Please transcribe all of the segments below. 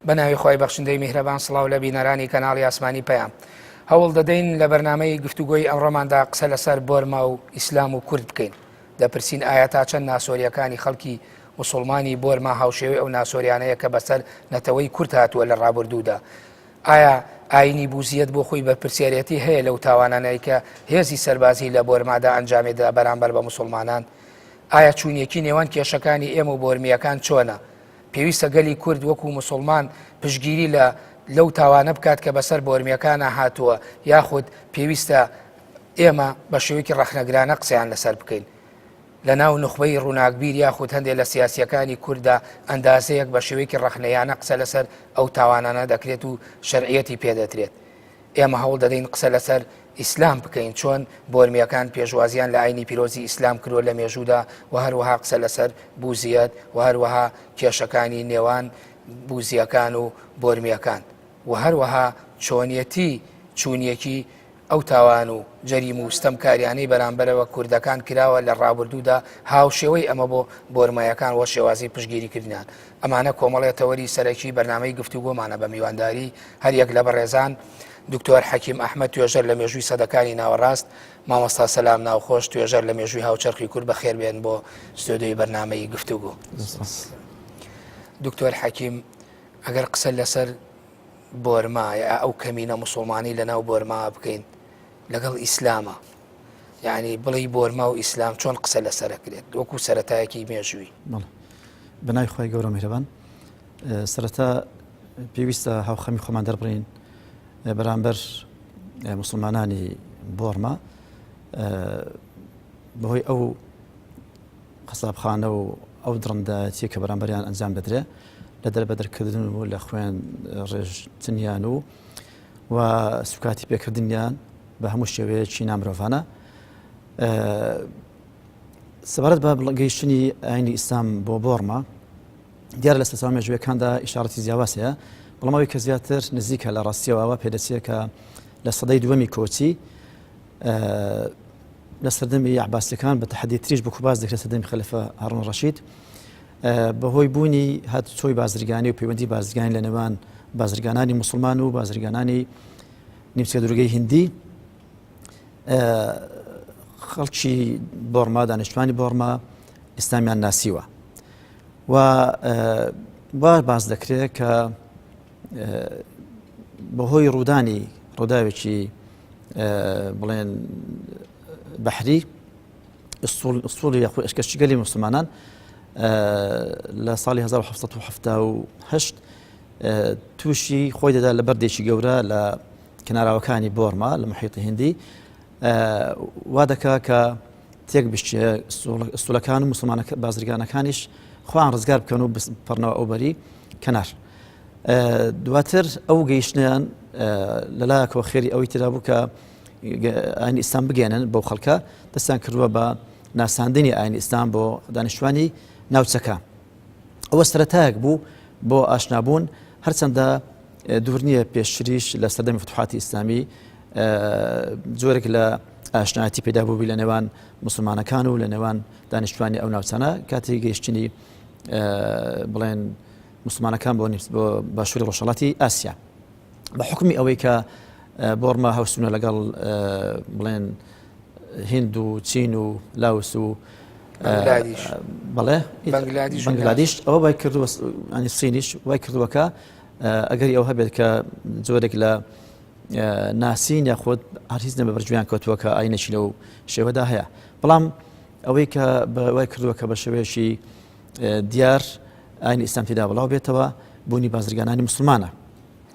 بەناوی خۆی بەخشندەی میهرەبان سڵاو لە بینەرانی کەناڵی ئاسمانی پەیام هەوڵ دەدەین لە بەرنامەی گفتوگۆی ئەمڕۆماندا قسە لەسەر بۆرما و ئیسلام و کورد بکەین. دەپرسین ئایا تا چەند ناسۆریەکانی خەڵکی موسڵمانی بۆرما هاوشێوەی ئەو ناسۆریانەیە کە بەسەر نەتەوەی کورد هاتووە لە ڕابردوودا. ئایا ئاینی بوزیەت بۆ خۆی بە پرسیارەتی هەیە لەو تاوانانەی کە هێزی سەربازی لە بۆرمادا ئەنجامێدا بەرامبەر بە موسڵمانان؟ ئایا چوونیەکی نێوان کێشەکانی ئێمە و بۆرمیەکان چۆنە؟ پێویستە گەلی کورد وەکو موسڵمان پشگیری لەو تاوانە بکات کە بەسەر بۆرمیەکانە هاتووە، یاخود پێویستە ئێمە بە شێوەیەکی ڕەخنەگرانە قسەیان لەسەر بکەین. لە ناو نخبەی ڕووناکبیر یاخود هەندێک لە سیاسیەکانی کووردا ئەندازەیەک بە شێوەیەکی ڕەخنەیانە قسە لەسەر ئەو تاوانانە دەکرێت و شەرعیەتی پێدەدرێت. ئێمە هەوڵ دەدەین قسە لەسەر ئیسلام بکەین، چۆن بۆرمیەکان پێشوازیان لە ئاینی پیرۆزی ئیسلام کردووە لە مێژوودا، و هەروەها قسە لەسەر بوزیەت و هەروەها کێشەکانی نێوان بوزیەکان و بۆرمیەکان، و هەروەها چۆنیەتی چوونیەکی ئەو تاوان و جەریم و ستەمکاریانەی بەرامبەرەوە کوردەکان کراوە لە ڕابردوودا هاوشێوەی ئەمە بۆ بۆرمایەکان وە شێوازی پشگیریکردنیان. ئەمانە کۆمەڵێتەوەری سەرەکی بەرنامەی گفتوگۆمانە بە میوانداری هەریەک لە بەڕێزان دکتۆر حەکیم ئەحمەد توێژەر لە مێژووی سەدەکانی ناوەڕاست، مامۆستا سەلام ناوخۆش توێژەر لە مێژووی هاوچەرخی کورد بەخێر بێن بۆ ستۆدیۆی بەرنامەی گفتوگۆ. دکتۆر حەکیم، ئەگەر قسە لەسەر بۆرمایە ئەو کەمینە موسڵمانی لە ناو بۆرما بکەین لەگەڵ ئیسلامە، یعنی بڵی بۆرما و ئیسلام چۆن قسە لەسەرەکرێت وەکو سەرەتایەکی مێژووی؟ بەناوی خۆی گەورە میهرەبان، سەرەتا پێویستە هاوخەمی خۆمان دەربڕین بەرامبەر موسڵمانانی بۆرما بەهۆی ئەو قەسابخانە و ئەو دڕندەتی کە بەرامبەریان ئەنجام دەدرێ لە دەربەدرکردن و لە خوێن ڕێژتنیان و سوکاتی پێکردنیان بە هەموو شێوەیەکی نامرۆڤانە. سەبارەت بە گەیشتنی ئاینی ئیسلام بۆ بۆرما دیارە لە سەرچاو مێژوویەکاندا ئیشارەتی جیاواز هەیە، بەڵام ئەوەی کە زیاتر نزیکە لە ڕاستیەوە پێدەچێت کە لە سەدەی دووەمی کۆچی لە سەردەمی عەباسیەکان بە تەحەدی تریش بە کوباز دەکرێت سەردەمی خەلیفە هاڕون ڕەشید بەهۆی بوونی هاتوچۆی بازرگانی و پەیوەندی بازرگانی لە نێوان بازرگانانی موسڵمان و بازرگانانی نیمچە دوورگەی هیندی، خەڵکی بۆرما دانیشتوانی بۆرما ئیسلامیان ناسیوە و باز دەکرێت کە بەهۆی ڕووداوێکی بڵێن بەحری ئوسوڵی یاخود ئەشکەشتیگەلی موسڵمانان لە ساڵی 1970 تووشی خۆی دەدا لە بەردێکی گەورە لە کناراوەکانی بۆرما لە محیطی هیندی، وا دەکا کە تێک بشتێ ئوسوڵەکان و موسڵمان بازرگانەکانیش خۆیان ڕزگار بکەن و بپەڕنەوە ئەو بەری کەنار. دواتر ئەو گەیشتیان لەلایەکەوە خێری ئەوەی ترا بوو کە ئاینی ئیسلام بگێنن بەو خەڵکە، دەستیان کردووە بە ناساندنی ئاینی ئیسلام بۆ دانیشتوانی ناوچەکە. ئەوە سەرەتایەک بوو بۆ ئاشنابوون، هەرچەندە دوور نییە پێشتریش لە سەردەمی فتوحاتی ئیسلامی جۆرێک لە ئاشنایەتی پێدا بووبی لە نێوان موسڵمانەکان و لە نێوان دانیشتوانی ئەو ناوچانە کاتی گەیشتنی بڵێن موسڵمانەکان بۆ باشووری ڕۆژهەڵاتی ئاسیا. بە حکمی ئەوەی کە بۆرما هەوسونە لەگەڵ بڵێن هیند و چین و لاوس و بەنگلادیش ئەوە وای کردووە، ئەنی سینیش وای کردووەکە ئەگەری ئەو هەبێت کە جۆرێک لە ناسین یاخود هەرهیز نە بە بەرجویان کەوتووە کە ئاینێکی لەو شێوەدا هەیە، بەڵام ئەوەی کە وای کردووە کە بە شێوەیەکی دیار ئاینی ئیسلام تێدا بڵاو بێتەوە بوونی بازرگانانی موسڵمانە.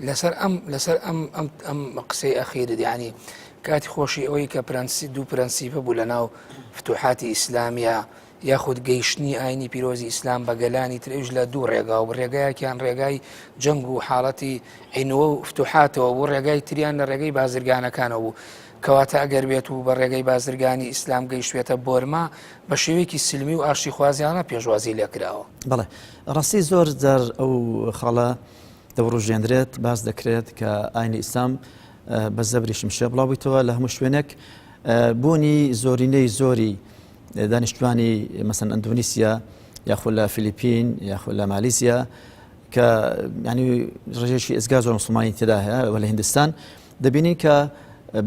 لەسەر ئەم قسەی ئەخیرت، یعنی کاتی خۆشی ئەوەی کە دوو پرەنسیپە بوو لە ناو فتوحاتی ئیسلامیە یاخود گەیشتنی ئاینی پیرۆزی ئیسلام بە گەلانی ترێژ لە دوو ڕێگا و ڕێگایەکیان ڕێگای جەنگ و حاڵەتی عینوە و فتوحاتەوە بوو، ڕێگای تریان لە ڕێگەی بازرگانەکانەوە بوو، کەواتە ئەگەر بێت و بە ڕێگەی بازرگانی ئیسلام گەیشتوێتە بۆرما بە شێوەیەکی سلمی و ئاشتی خوازیانە پێشوازی لێکراوە. بەڵێ ڕاستی زۆر جار ئەو خاڵە دەوڕژێندرێت باز دەکرێت کە ئاینی ئیسلام بە زەبری شمشێ بڵاویتەوە لە هەموو شوێنێک بوونی زۆرینەی زۆری دانیشتوانی مەسەن ئەندونیسیا یاخود لە فیلیپین یاخود لە مالیزیا کە ینی ڕێژێکی ئێزگا زۆر مسلمانی تێدا هەیە وە لە هیندستان دەبینین کە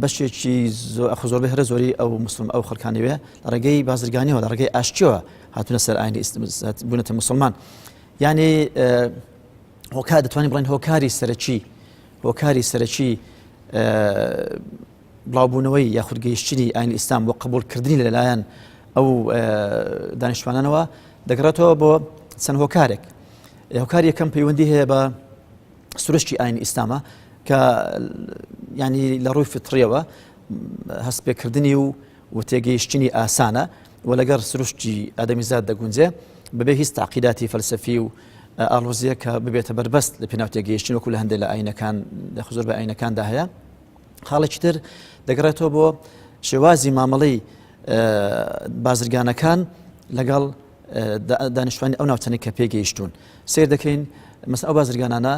بەشێکی زۆربەی هەرە زۆری ئەو مسلم ئەو خەڵکانیوێ لە ڕێگەی بازرگانیەوە لە ڕێگەی ئاشتیەوە هاتوونە سەر ئاینی بوونەتە مسلمان یعنی هۆکار دەتوانین بڵین هۆکاری سەرەکی بڵاوبوونەوەی یاخود گەیشتنی ئاینی ئیسلام بۆ قبولکردنی لەلایەن ئەو دانیشتوانانەوە دەگەڕێتەوە بۆ چەند هۆکارێک هۆکار یەکەم پەیوەندی هەیە بە سروشتی ئاینی ئیسلامە کە ینی لە ڕووی فتڕیەوە هەستپێکردنی و تێگەیشتنی ئاسانە و لەگەر سروشتی ئادەمیزاد دەگونجێ بەبێ هیچ تعقیداتی فەلسەفی و ئاڵۆزیە کە ببێتە بەربەست لە پێناو تێگەیشتن وەکو لە هەندێک لە ئاینەکان زۆر بە ئاینەکاندا هەیە خاڵێکی تر دەگەڕێتەوە بۆ شێوازی مامەڵەی بازرگانەکان لەگەڵ دانیشتوانی ئەو ناوچەی کە پێگەیشتون سیر دەکەین مەسەڵەن ئەو بازرگانانە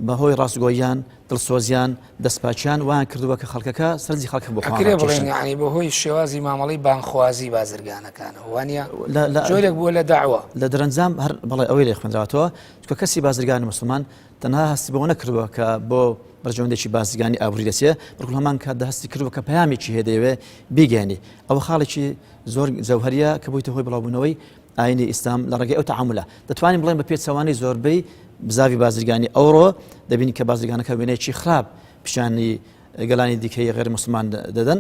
بەهۆی ڕاستگۆیان دڵسۆزیان دەستپاچیان وایان کردووە کە خەڵکەکە سەرنجی خەڵکە بۆ ینی بەهۆی شێوازی مامەڵەی بانخوازی بازرگانەکانەوە وانە جۆرێک بووە لە داوە لە دەرەنجام هەر بەڵێ ئەوەی لێ خوێنراوەتەوە چکە کەسی بازرگانی مسلمان تەنها هەستی بەوە نەکردووە کە بۆ بەرژەوەندێکی بازرگانی ئابووری دەچێ بەڵکو هەمان کات دەهستی کردووە کە پەیامێکی هەیە دەیەوێ بیگەێنی ئەوە خاڵێکی زۆر جەوهەریە کە بوویتە هۆی بڵاوبوونەوەی ئاینی ئیسلام لە ڕێگەی ئەو تەعاملە دەتوانین بڵێن بە پێچەوانی زۆربەی بزاوی بازرگانی ئەوڕۆ دەبینی کە بازرگانەکە وێنەیەکی خراپ پیشانی گەلانی دیکەی غێر مسلمان دەدەن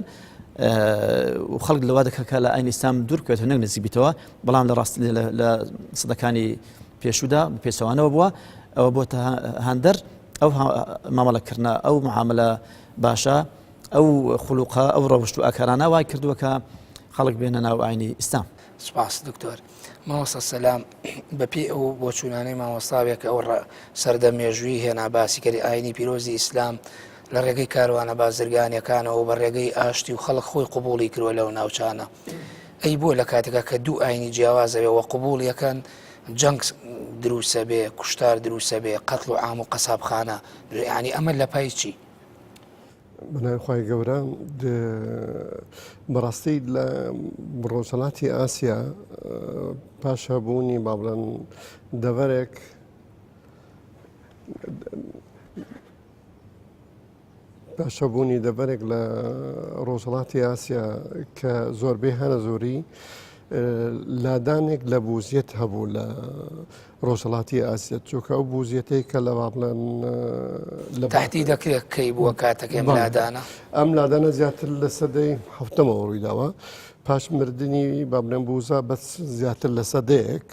و خەڵک لەوا دەکە لە ئاینی ئیسلام دوورکەوێتە نەک نزیک بیتەوە بەڵام لە سەدەکانی پێشوودا پێچەوانەوە بووە ئەوە بۆتە هەندەر ئەو مامەڵەکردنە ئەو معاملە باشە ئەو خولوقە ئەو ڕەوشت و ئاکارانە وای کردووە کە خەڵک بێنە ناو ئاینی ئیسلام سپاس دکتۆر مامۆستا سەلام بەپێ ئەو بۆ چوونانەی مامۆستاوێک ئەو سەردەمێژووی هێنا باسیکەری ئاینی پیرۆزی ئیسلام لە ڕێگەی کاروانە بازرگانیەکانەوە بە ڕێگەی ئاشتی و خەڵک خۆی قبوڵی کردووە لەو ناوچانە ئەی بۆ لە کاتێکە کە دوو ئاینی جیاوازەوێ و قبول یەکەن جەنگ دروسە بێ کوشتار دروسە بێ قەتڵ و عام و قەسابخانە ینی ئەمە لە پای چی بەناوخوای گەورە بەڕاستی لە ڕۆژهەڵاتی ئاسیا پاشەبوونی با بڵێن دەڤەرێک پاشەبوونی دەڤەرێک لە ڕۆژهەڵاتی ئاسیا کە زۆربەی هەنە زۆری لادانێک لە بوزیەت هەبوو لە ڕۆژهەڵاتی ئاسیا چۆکە ئەو بوزیەتەی کە لە بڵێن تاحتی دەکرێت کەی بووە کاتەکەم لادانە ئەم لادانە زیاتر لە سەدەی هەفتەمەوە ڕوویداوە پاش مردنی با بڵێن بوزا بەس زیاتر لە سەدەیەک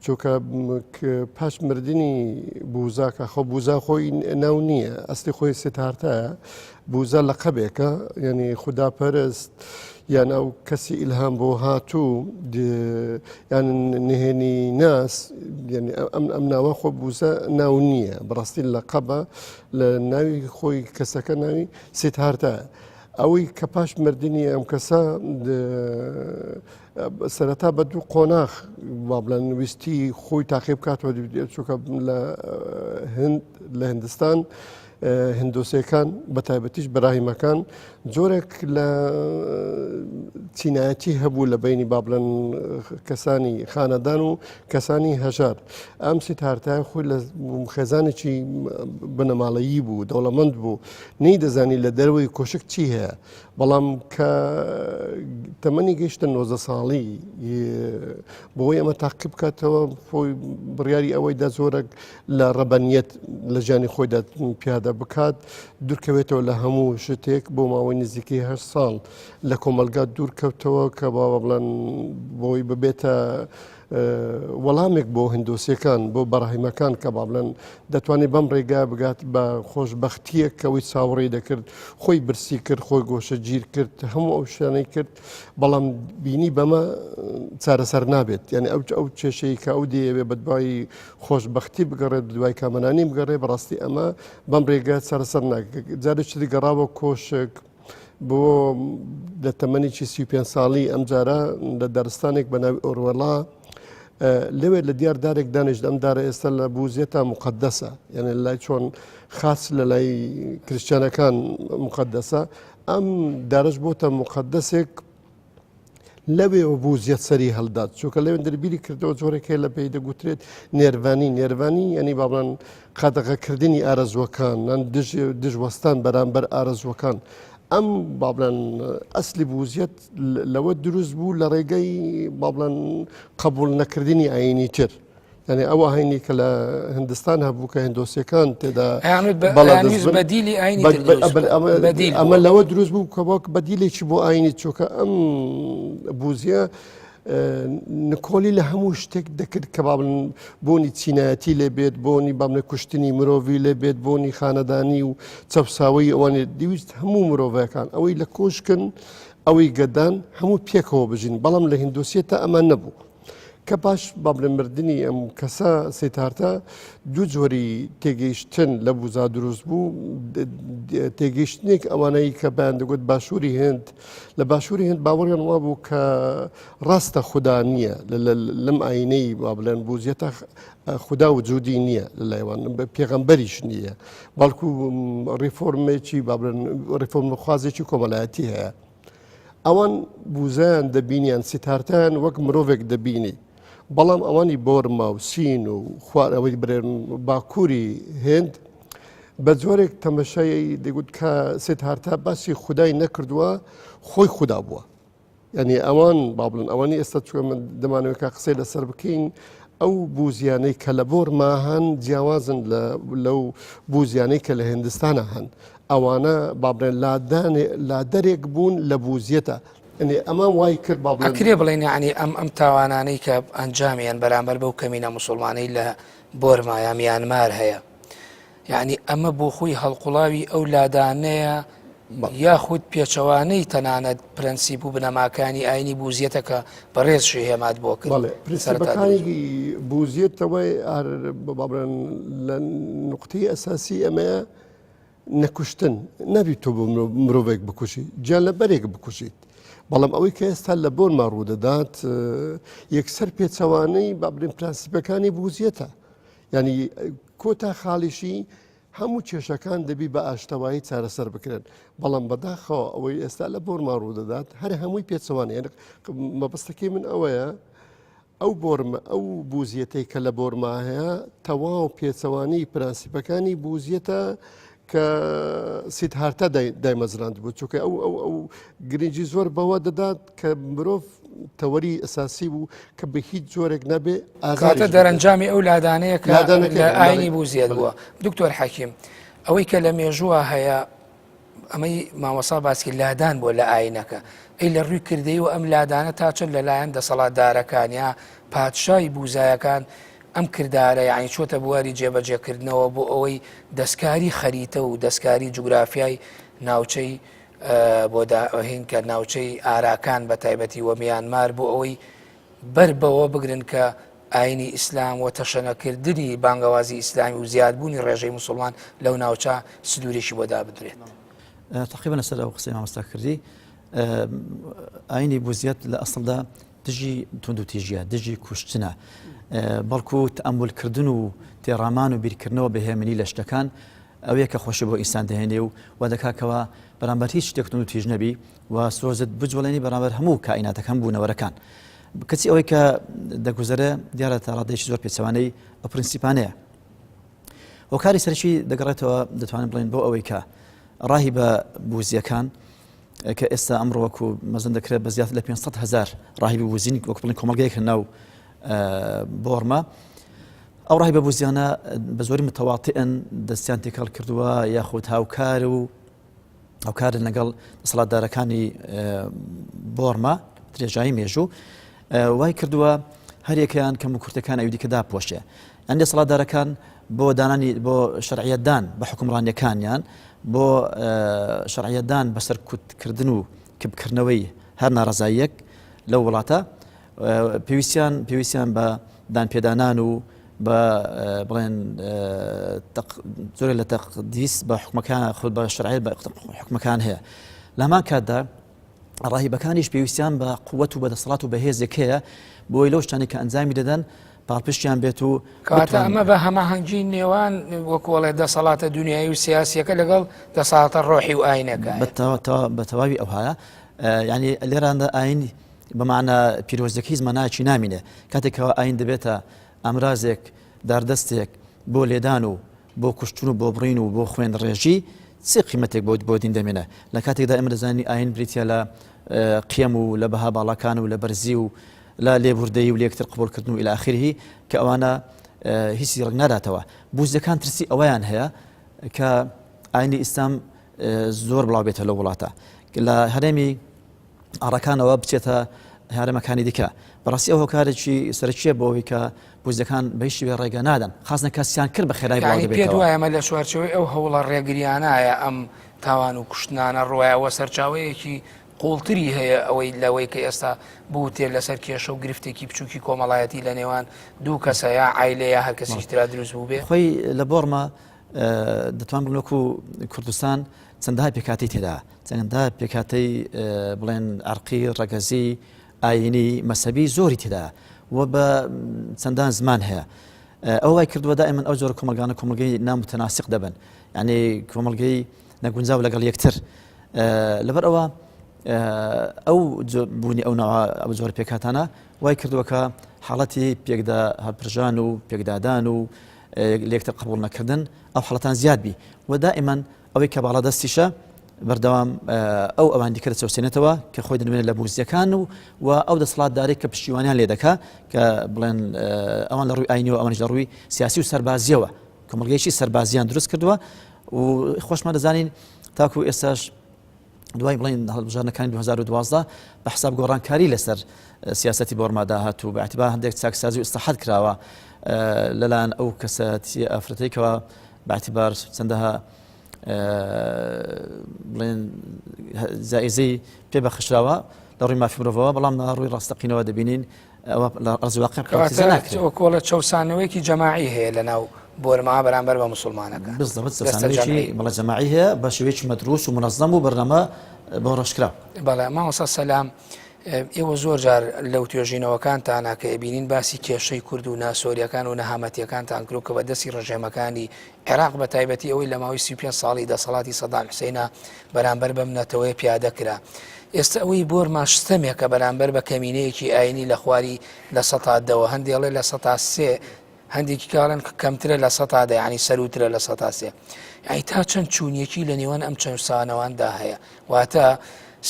چۆکە پاش مردنی بوزا کە خۆ بوزا خۆی ناو نییە ئەستی خۆی ستارتایە بوزا لە قەبێکە یعنی خوداپەرست یان ئەو کەسی ئیلهام بۆ هاتوو یان نهێنی ناس ئەم ناوە خۆ بوزە ناو نییە بەڕاستی لە قەبە لە ناوی خۆی کەسەکە ناوی ستارتایە ئەوەی کە پاش مردنی ئەم کەسە سەرەتا بە دوو قۆناغ وا بڵێن ویستی خۆی تاقی بکاتەوە چووکە لە هیندستان هندۆسیەکان بە تایبەتیش بەراهیمەکان جۆرێک لە چینایەتی هەبوو لە بینی با بڵێن کەسانی خانەدان و کەسانی هەژار ئەم ستارتای خۆی لە خێزانێکی بنەماڵەیی بوو دەوڵەمەند بوو نەی دەزانی لە دەروەی کۆشک چی هەیە بەڵام کە تەمەنی گەیشتە 90 ساڵی بۆی ئەمە تاقی بکاتەوە خۆی بڕیاری ئەوەیدا زۆرێک لە ڕەبەنیەت لە ژیانی خۆیدا پیادە بکات دوورکەوێتەوە لە هەموو شتێک بۆ ماوەی نزیکەی 8 ساڵ لە کۆمەلگا دوورکەوتەوە کە با بڵێن بۆی ببێتە وەڵامێک بۆ هندۆسیەکان بۆ بەڕاهیمەکان کە با بڵێن دەتوانێت بەم ڕێگا بگات بە خۆشبەختیەک کەوەی چاوەڕێ دەکرد خۆی برسی کرد خۆی گۆشە گیر کرد هەموو ئەو شانەی کرد بەڵام بینی بەمە چارەسەر نابێت یعنی ئەو کێشەی کە ئەو دەیەوێ بە دوای خۆشبەختی بگەڕێت دوای کامەنانی بگەڕێ بەڕاستی ئەمە بەم ڕێگا چارەسەر ناکرد جارێکی گەڕاوە کۆشک بۆ لە تەمەنێکی 35 ساڵی ئەم جارە لە دارستانێک بە ناوی ئۆروەڵا لەوێ لە دیاردارێک دانیشت ئەم دارە ئێستا لە بوزیێتە مقدسە یعنی لای چۆن خاص لە لای کریسچیانەکان مقدسە ئەم دارش بۆتە مقدسێک لەوێەوە بوو زیاد سەری هەڵدات چونکە لەوێن دەربیری کردەوە جۆرێک هەیە لە پێی دەگوترێت نێرڤانی ینی بابڵێن قەدەغەکردنی ئارەزوەکان دژوەستان بەرامبەر ئارەزوەکان ئەم بابڵێن ئەسلی بوزیەت لەوە دروست بوو لە ڕێگەی بابڵێن قبول نەکردنی ئاینی تر یعنی ئەوە هەینی کە لە هندستان هەبوو کە هندۆسیەکان تێدا بەدیلی ئاینی ئەمە لەوە دروست بوو کە وەک بەدیلێکی بۆ ئاینی چۆکە ئەم بوزیە نکۆلی لە هەموو شتێک دەکرد کە بابن بۆنی چینایەتی لێ بێت بۆنی بابنە کوشتنی مرۆڤی لێ بێت بۆنی خانەدانی و چەپساوی ئەوانێ دیویست هەموو مرۆڤەکان ئەوەی لە کۆشکن ئەوەی گەدان هەموو پێکەوە بژین بەڵام لە هندۆسیێتە ئەمان نەبوو کە باش بابلە مردنی ئەم کەسە سێتارتە دوو جۆری تێگەیشتن لە بوزا دروست بوو تێگەیشتنێک ئەوانەی کە بەیان دەگوت باشووری هند لە باشووری هند باوەڕیان وا بوو کە ڕاستە خوددا نییە لەم ئاینەی بابلێن بوزیەتە خوددا وجودی نییە لە لایوان پێغەمبەریش نییە بەڵکو ڕیفۆرمێکی بابلێن ڕیفۆرمخوازێکی کۆمەلایەتی هەیە ئەوان بوزیان دەبینیان سێتارتیان وەک مرۆڤێک دەبینی بەڵام ئەوانی بۆرما و سین و خوارەوەی برێن باکووری هند بە جۆرێک تەمەشای دەگوت کە سێتارتا باسی خودای نەکردووە خۆی خوددا بووە یعنی ئەوان بابلن ئەوانی ئێستا چوە من دەمانەوە کە قسەی لەسەر بکەین ئەو بوزیانەی کە لە بۆرما هەن جیاوازن لەو بوزیانەی کە لە هندستانە هەن ئەوانە بابلێن لادەرێک بوون لە بوزیەتە ئەمە وای کرد ئەکرێ بڵێن ینی ئەم تاوانانەی کە ئەنجامیان بەرامبەر بەو کەمینە مسلمانەی لە بۆرمایە میانمار هەیە یعنی ئەمە بۆ خۆی هەڵقوڵاوی ئەو لادانەیە یاخود پێچەوانەی تەنانەت پرەنسیپ و بنەماکانی ئاینی بوزیەتە کە بەڕێز شێهێمات بۆ کرد پرسیبەکانی بوزیەتەوەی بابرن لە نقطەی ئەساسی ئەمەیە نەکوشتن نابیت تۆ بۆ مرۆڤێک بکوشی گیان لە بەرێک بکوشیت بەڵام ئەوەی کە ئێستا لە بۆرما ڕوودەدات یەکسەر پێچەوانەی بابرین پرانسیپەکانی بوزیەتە ینی کۆتا خاڵیشی هەموو کێشەکان دەبی بە ئاشتەوایی چارەسەر بکرێن بەڵام بەداخەوە ئەوەی ئێستا لە بۆرما ڕوودەدات هەر هەمووی پێچەوانە مەبەستەکەی من ئەوەیە ئەو بۆرمە ئەو بوزیەتەی کە لە بۆرما هەیە تەواو پێچەوانی پرانسیپەکانی بوزیەتە کە سیدهارتە دایمەزراند بوو چونکە ئەو گرنگی زۆر بەوە دەدات کە مرۆڤ تەوەری ئەساسی بوو کە بە هیچ جۆرێک نەبێ ئازاتە دەرەنجامی ئەو لادانەیە کە لە ئاینی بوزیەت بووە دکتۆر حەکیم ئەوەی کە لە مێژووە هەیە ئەمەی مامۆسا باسی لادان بۆ لە ئاینەکە ئەی لە ڕووی کردەی و ئەم لادانە تا چەند لەلایەن دەسەڵاتدارەکان یا پادشای بوزایەکان ئەم کردارە یعنی چۆتە بواری جێبەجێکردنەوە بۆ ئەوەی دەستکاری خەریتە و دەستکاری جوگرافیای ناوچەی بۆ داهین کە ناوچەی ئاراکان بە تایبەتی وە میانمار بۆ ئەوەی بەر بەوە بگرن کە ئاینی ئیسلام و تەشەنەکردنی بانگەوازی ئیسلامی و زیادبوونی ڕێژەی مسلمان لەو ناوچە سنوورێکی بۆ دابدرێت تقریبا لەسەر ئەو قسەی مامۆستا کردی ئاینی بوزیەت لە ئەسڵدا دژی تونند و تیژیە دژی کوشتنە بەڵکو تەئەمولکردن و تێڕامان و بیرکردنەوە بەهێمنی لە شتەکان ئەوەیە کە خۆشی بۆ ئینسان دەهێنێ و دەکاکەوە بەرامبەر هیچ شتێک تونند و تیژ نەبی و سۆزت بجوڵێنی بەرامبەر هەموو کائیناتەکان بوونەوەرەکان کەچی ئەوەی کە دەگوزەرە دیارە تا ڕادێکی زۆر پێچەوانەی ئەو پرینسیپانەیە و کاری سەرکی دەگەڕێتەوە دەتوانین بڵێن بۆ ئەوەی کە ڕاهی بە بوزیەکان کە ئێستا ئەمڕۆ وەکو مەزن دەکرێت بە زیاتر لە 500,000 ڕاهی بوزین وەکو بڵین کۆمەلگەیەکە ناو بۆرما ئەو ڕاهی بە بوزیانە بە زۆری متەواطئن دەستیان تێکەڵ کردووە یاخود هاوکار و هاوکارن لەگەڵ دەسەڵاتدارەکانی بۆرما درێژایی مێژوو وای کردووە هەرێکیان کەم و کورتەکان ئەوی دیکە داپۆشێ ئەندێ دەسەڵاتدارەکان بۆ دانانی بۆ شەرعیەتدان بە حکومڕانیەکانیان بۆ شەرعیەتدان بەسەر کوتکردن و کبکردنەوەی هەر ناڕەزاییەک لەو وڵاتە پێویستیان بە دانپێدانان و بە بڵێن زۆر لە تەقدیس بە حکومەکان خود بە شەرعیەت بە حکومەکان هەیە لە هەمان کاتدا ڕاهیبەکانیش پێویستیان بە قووەت و بەدەسەڵات و بەهێزێک هەیە بۆی لەو شتانی کە ئەنجامی دەدەن پاڵپشتیان بێت و کاتە ئەمە بە هەماهەنگی نێوان وەکوڵێ دەسەڵاتە دنیایی و سیاسیەکە لەگەڵ دەسەڵاتە ڕۆحی و ئاینەکە بە تەواوی ئەو هەیە یعنی لێراندا ئاین بەمانە پیرۆزەکەی زماناکی نامینێ کاتێکەوە ئاین دەبێتە ئامرازێک داردەستێک بۆ لێدان و بۆ کوشتن و بۆ بڕین و بۆ خوێن ڕێژی چه قیمەتێک بۆ دین دەمێنە لە کاتێکدا ئێمە دەزانی ئاین بریتە لە قیەم و لە بەها باڵەکان و لە بەرزی و لە لێبوردەی و لە یەکتر قبولکردن و إلى آخره کە ئەوانە هیچی ڕنگ ناداتەوە بوزەکان ترسی ئەوەیان هەیە کە ئاینی ئیسلام زۆر بڵاو بێتە لە وڵاتە لە هەرێمی ئاڕەکانەوە بچێتە هەرێمەکانی دیکە بەڕاستی ئەو هۆکارێکی سەرچیە بۆەوەی کە بوزەکان بەهشتی بێ ڕێگە نادەن خاصنە کەسیان کرد بە خێرای بڵاو دەبێتەوە پێ دوایە ئەمە لە چوارچەوەی ئەو هەوڵە ڕێگریانایە ئەم تاوان و کوشتنانە ڕۆیەوە سەرچاوەیەکی قوڵتری هەیە ئەوەی لەوەی کە ئێستا بوتێ لەسەر کێشە و گرفتێکی بچووکی کۆمەڵایەتی لە نێوان دوو کەسەیە عیلەیە هەر کەسیش ترا دروست بوو بێ خۆی لە بۆرمە دەتوان بنوەکو کوردستان چەندەها پێکاتی تێدا چەندە پێکاتەی بڵێن عەرقی ڕەگەزی ئاینی مەسەبی زۆری تێدا و بە چەندان زمان هەیە ئەو وای کردووە دائیمەن ئەو جۆرە کۆمەلگانە کۆمەلگەی نامتەناسق دەبن یعنی کۆمەلگەی نەگونجاو لەگەڵ یەکتر لەبەر ئەوە ئەو بوونی ئەو زۆر پێکاتانە وای کردووە کە حاڵەتی پێکدا هەڵپرژان و پێکدادان و لێکتر قبول نەکردن ئەو حاڵەتان زیاد بی و دائیمەن ئەوەی کە باڵا دەستیشە بەردەوام ئەو ئەوان دیکە دەچەوسێنێتەوە کە خۆی دەنوێنێت لە بوزیەکان و ئەو دەسەڵاتداری کە پشتیوانیان لێ دەکا کە بڵێن ئەوان لە ڕووی ئاینی و ئەوانش لە ڕووی سیاسی و سەربازیەوە کۆمەلگەیەکی سەربازیان دروست کردووە و خۆشمان دەزانین تاکو ئێستاش دوای بڵین هەڵبژارنەکانی 2012 بە حساب گۆڕانکاری لەسەر سیاسەتی بۆرمادا هات و بەاعتبار هەندێک چاکسازی و ئیسلاحات کراوە لەلایەن ئەو کەسەتی ئافرەتەیەکەوە بەاعتبار چەندەها بڵێن جائزەی پێبەخشراوە لە ڕووی مافی مرۆڤەوە بەڵام لە ڕووی ڕاستەقینەوە دەبینین ئەوە لە ڕەزی واقع کۆڵە چەوسانەوەیکی جەماعی هەیە لەناو بۆرما بەرامبەر بە مسلمانەکە بالضبط چەوسانێکی بەڵە جەماعی هەیە بە شێوەیەکی مەدروس و منەظەم و بەرنامە بۆ ڕۆژکراو بەڵێ مامۆستا سەلام ئێوە زۆر جار لەو توێژینەوەکانتانە کە ئەبینین باسی کێشەی کورد و ناسۆریەکان و نەهامەتیەکانتان کرد کە بەدەستی ڕژێمەکانی عێراق بە تایبەتی ئەوەی لە ماوەی 35 ساڵی دەسەڵاتی سەدام حوسێنە بەرامبەر بەم نەتەوەی پیادە کرا ئێستا ئەوەی بۆرما شتەمێکە بەرامبەر بە کەمینەیەکی ئاینی لە خواری لە سەتادەوە هەندێڵێ لە سەتا سێ هەندێکی کاڵن کەمترە لە سەتادا یعنی سەروترە لە سەتا سێ یعنی تا چەند چوونیەکی لە نێوان ئەم چەوسانەواندا هەیە واتە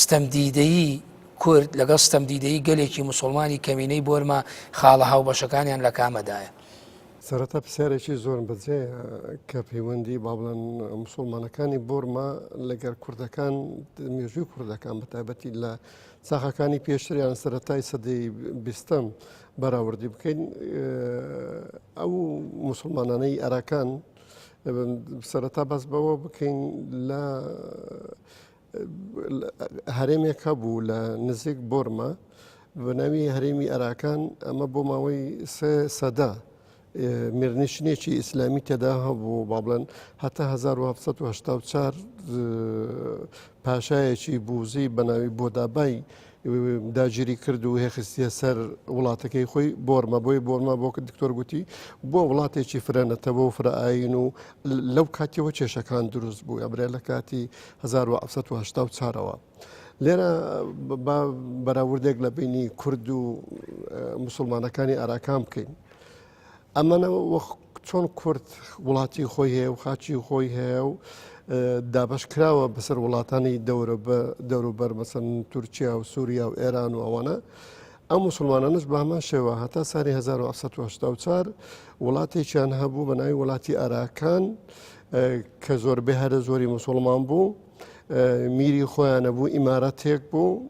ستەمدیدەیی کورد لەگەڵ ستەمدیدەیی گەلێکی مسلمانی کەمینەی بۆرما خاڵە هاوبەشەکانیان لە کامەدایە سەرەتا پرسیارێکی زۆر بەجێ کە پەیوەندی با بڵێن مسلمانەکانی بۆرما لەگەر کوردەکان مێژووی کوردەکان بە تایبەتی لە چاخەکانی پێشتریان سەرەتای سەدەی بیستەم بەراوردی بکەین ئەو مسلمانانەی عێراقان سەرەتا بەس بەوە بکەین لە هەرێمێکە بوو لە نزیک بۆرما بە ناوی هەرێمی عێراقان ئەمە بۆ ماوەی سێ سەدا میرنشینێکی ئیسلامی تێدا هەبوو با بڵێن هەتا 1970 پاشایەکی بوزی بە ناوی بۆدابای داگیری کرد و هێخستیە سەر وڵاتەکەی خۆی بۆرمە بۆی بۆرمە بۆ دکتۆر گوتی بۆ وڵاتێکی فرەنەتەوە و فرەئاین و لەو کاتیەوە کێشەکان دروست بوو ئەبرێ لە کاتی 1970ەوە لێرە بەراوردێک لە بینی کورد و مسلمانەکانی عێراقان بکەین ئەمەە چۆن کورد وڵاتی خۆی هەیە و خاچی خۆی هەیە و دابش کراوە بەسەر وڵاتانی دەوروبەر مەسەن تورکیا و سووریا و ئێران و ئەوانە ئەو مسلمانانش بە هەمان شێوە هەتا ساری 1970 وڵاتێکیان هەبوو بە ناوی وڵاتی عێراقان کە زۆربەی هەرە زۆری مسلمان بوو میری خۆیانە بوو ئیمارەتێک بوو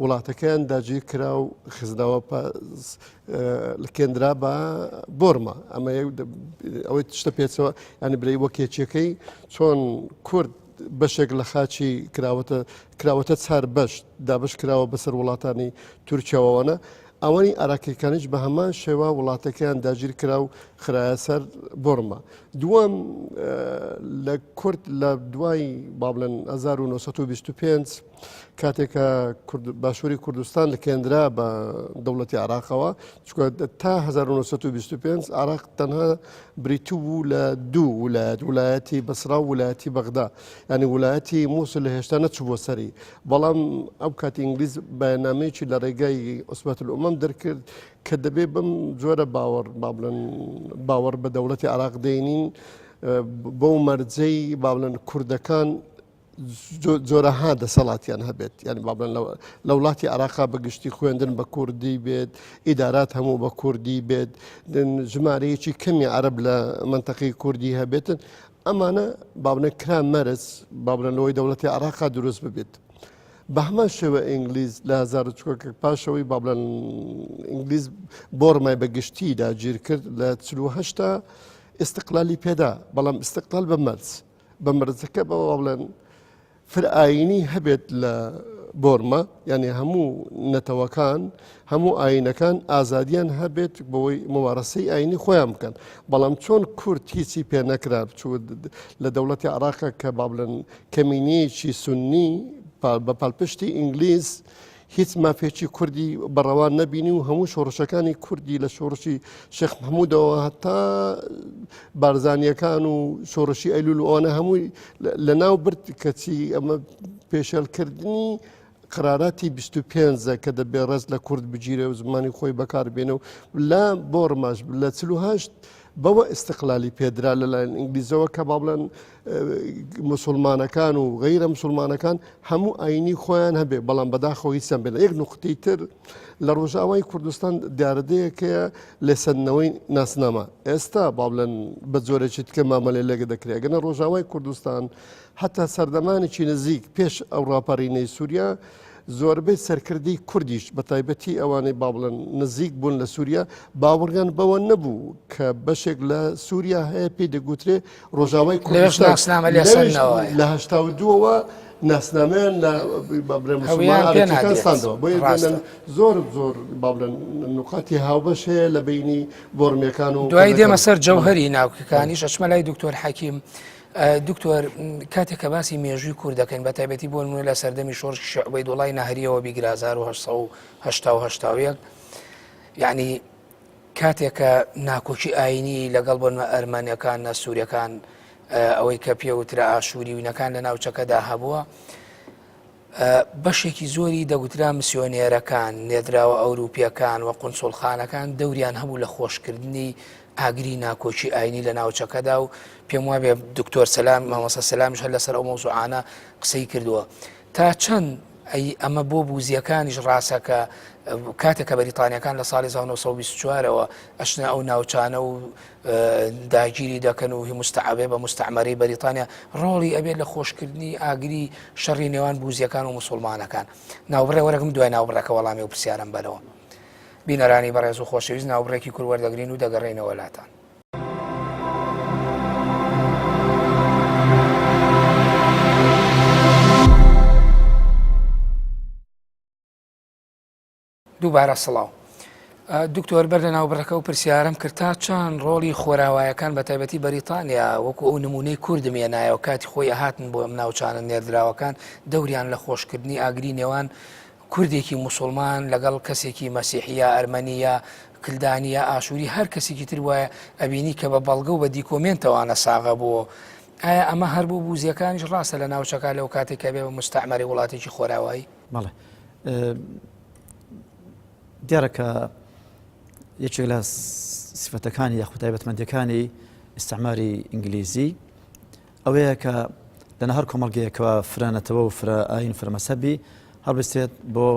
وڵاتەکەیان داگیر کرا و خزنەوە کێنرا بە بۆرما ئەمە ئەوەی تشتە پێچەوە ینی برەی وە کێچەکەی چۆن کورد بەشێک لە خاچی کراوەتە چار بەش دابش کراوە بەسەر وڵاتانی تورکیاوانە ئەوەی عێراقیەکانیش بە هەمان شێوە وڵاتەکەیان داگیر کرا و خرایە سەر بۆرما دووەم لە کورد لە دوای با بڵێن 1925 کاتێککە باشووری کوردستان لەکێنرا بە دەوڵەتی عراقەوە تا 1925 عراق تەنها بریتو بوو لە دوو ویلایەت ویلایەتی بەسرا و ویلایەتی بەغدا ینی ویلایەتی مووسڵ لە هێشتا نەچوو بۆ سەری بەڵام ئەو کاتی ئینگلیز بەیانامەیەکی لە ڕێگای عوسبەت الئومەم دەرکرد کە دەبێ بم جۆرە باوەڕ بە دەوڵەتی عراق دێنین بۆ مەرجەی باڵێن کوردەکان جۆرەها دەسەڵاتیان هەبێت یعنی باڵێن لە وڵاتی عراقا بەگشتی خوێندن بە کوردی بێت ئیدارات هەموو بە کوردی بێت ژمارەیەکی کەمی عەرب لە منتەقەی کوردی هەبێتن ئەمانە باڵێن کرا مەرز باڵێنەوەی دەوڵەتی عراقا دروست ببێت. بە هەمان شێوە ئینگلیز لە 1940 پاشەوەی باڵێن ئینگلیز بۆڕمای بەگشتی داگیر کرد لە 48 استقلالی پێدا بەڵام استقلال بە مەرزەکە بەڵێن فرئاینی هەبێت لە بۆرمە یعنی هەموو نەتەوەکان هەموو ئاینەکان ئازادیان هەبێت بەوەی ممارەسەی ئاینی خۆیان بکەن بەڵام چۆن کورد هیچی پێ نەکرا بچوو لە دەوڵەتی عراقە کە باڵێن کەمینیەکی سنی بە پاڵپشتی ئینگلیز هیچ مافێکی کوردی بەڕەوان نەبینی و هەموو شۆڕشەکانی کوردی لە شۆڕشی شێخ محەموودەوە هەتا بارزانیەکان و شۆڕشی ئەیلول و ئەوانە هەمووی لە ناو برد کەچی ئەمە پێشێلکردنی قراراتی 25 کە دەبێ ڕێز لە کورد بگیرێ و زمانی خۆی بەکاربێنە و لە بۆڕماش لە 48 بەوە استقلالی پێدرا لەلایەن ئینگلیزەوە کە باڵێن مسلمانەکان و غەیرە مسلمانەکان هەموو ئاینی خۆیان هەبێ بەڵام بەداخەوە هیچیان بێنە یەک نوقتەی تر لە ڕۆژاوای کوردستان دیارەدەیەکەیە لێسەندنەوەی ناسنامە ئێستا باڵێن بە جۆرێکی تکە مامەلێ لەگە دەکرێت گەنە ڕۆژاوای کوردستان حتا سەردەمانێکی نزیک پێش ئەو ڕاپەڕینەی سووریا زۆربەی سەرکردی کوردیش بە تایبەتی ئەوانەی باڵێن نزیک بوون لە سووریا باوەڕیان بەوە نەبوو کە بەشێک لە سووریا هەیە پێی دەگوترێ ڕۆژاوای کوردستان لە 1970ەوە ناسنامەیان لە مسلمانەکان ساندەوە بۆ زۆر باڵێن نقاتی هاوبەش هەیە لە بینی بۆڕمیەکان و دوای دێمە سەر جەوهەری ناوکەکانی شەچمە لای دکتۆر حەکیم دکتۆر کاتێک کە باسی مێژووی کوورد دەکەین بە تایبەتی بۆ نمونە لە سەردەمی شۆڕشی شعبەی دوڵای نەهریەوە بیگرا 1970 یعنی کاتێک کە ناکۆچی ئاینی لەگەڵ بۆ ئەرمەنیەکان نە سووریەکان ئەوەی کە پێوترا ئاشووری وینەکان لە ناوچەکەدا هەبووە بەشێکی زۆری دەگوترا مسیۆنێرەکان نێدراوە ئەوروپیەکان و قونسوڵخانەکان دەوریان هەبوو لە خۆشکردنی ئاگری ناکۆچی ئاینی لە ناوچەکەدا و پێم وابێ دکتۆر سەلام مامۆستا سەلامیش هەر لەسەر ئەو مەوزوعانە قسەی کردووە تا چەند ئەمە بۆ بوزیەکانیش ڕاستەکە کاتێککە بەریتانیەکان لە ساڵی 1924ەوە ئەشنا ئەو ناوچانە و داگیری دەکەن و هی مستعبێ بە مستعمەرەی بەریتانیا ڕۆڵی ئەبێت لە خۆشکردنی ئاگری شەڕی نێوان بوزیەکان و مسلمانەکان ناوبڕێ وەرەگەم دوای ناوبڕەکە وەڵامی و پرسیارم بەرەوە بینەرانی بەڕێز و خۆشەویست ناوبڕێکی کورد وەردەگرین و دەگەڕێنەوە لاتان. دووبارە سڵاو دکتۆر بەر لە ناوبڕەکە و پرسیارم کرد تا چەند ڕۆڵی خۆراوایەکان بە تایبەتی بەریتانیا وەکو ئەو نمونەی کوردم هێنایە و کاتی خۆی هاتن بۆ ئەم ناوچانە نێردراوەکان دەوریان لە خۆشکردنی ئاگری نێوان کوردێکی مسلمان لەگەڵ کەسێکی مەسیحیە ئەرمەنیە کلدانیە ئاشووری هەر کەسێکی تر وایە ئەبینی کە بە بەڵگە و بە دیکۆمنتەوانە ساغە بووە ئایا ئەمە هەر بوو بوزیەکانیش ڕاستە لە ناوچەکە لەو کاتێکە بێ بە مستعمەری وڵاتێکی خۆراوایی بەڵێ دیارەکە یەکێک لە سفەتەکانی یاخود تایبەتمەندیەکانی ئیستعماری ئینگلیزی ئەوەیە کە لەنە هەر کۆمەڵگەیەکەوە فرانەتەوە و ئاین فرەمەسەبی هەڵبستێت بۆ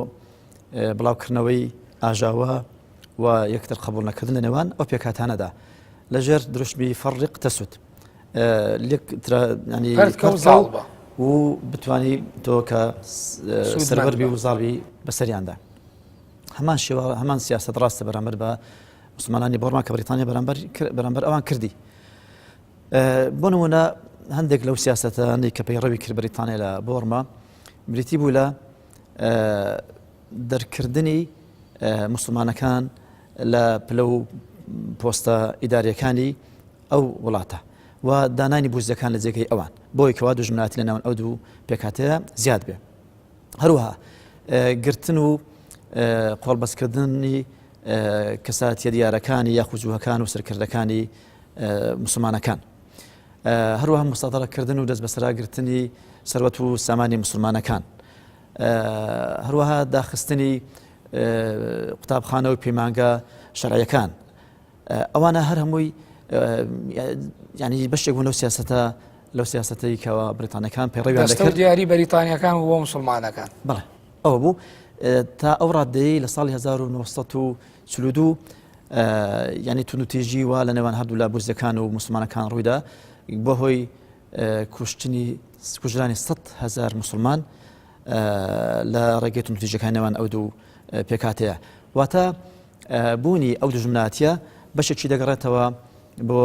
بڵاوکردنەوەی ئاژاوە و یەکتر قبول نەکردن لە نێوان ئەو پێکاتانەدا لەژێر دروشمی فەڕق تەسوود و بتوانی تۆ کە سەربەربی و زاڵبی بەسەریاندا هەمان شێوە هەمان سیاسەت ڕاستە بەرامبەر بە مسلمانانی بۆڕما کە بەریتانیا بەرامبەر ئەوان کردی بۆ نمونە هەندێک لەو سیاسەتانەی کە پەیڕەوی کرد بەریتانیا لە بۆڕما بریتی بوو لە دەرکردنی مسلمانەکان لە پلە و پۆستە ئیداریەکانی ئەو وڵاتە و دانانی بوزەکان لە جێگەی ئەوان بۆی کەوا دوژمناتی لە ناوان ئەو دوو پێکاتەیە زیاد بێ هەروەها گرتن و قۆڵبەستکردنی کەساتیە دیارەکانی یاخود جوهەکان و سەرکردەکانی مسلمانەکان هەروەها مستەدەڕەکردن و دەست بەسەراگرتنی سەروەت و سامانی مسلمانەکان هەروەها داخستنی قوتابخانە و پەیمانگە شەرعیەکان ئەوانە هەر هەمووی ینی بەشێک بوون لەو سیاسەتەی کەەوە بریتانەکان پێڕێویان دەکرد دیاری بەریتانیەکان بۆ مسلمانەکان بەڵێ ئەوە بوو تا ئەو ڕادەیە لە ساڵی 1942 ینی تونوتێژی وا لە نێوان هەردوو لا بورزەکان و مسلمانەکان ڕوویدا بۆ هۆی کوژرانی 100,000 مسلمان لە ڕێگەی تونوتێژەکان نێوان ئەو دوو پێکاتەیە واتە بوونی ئەو دوژمناتیە بەشێکی دەگەڕێتەوە بۆ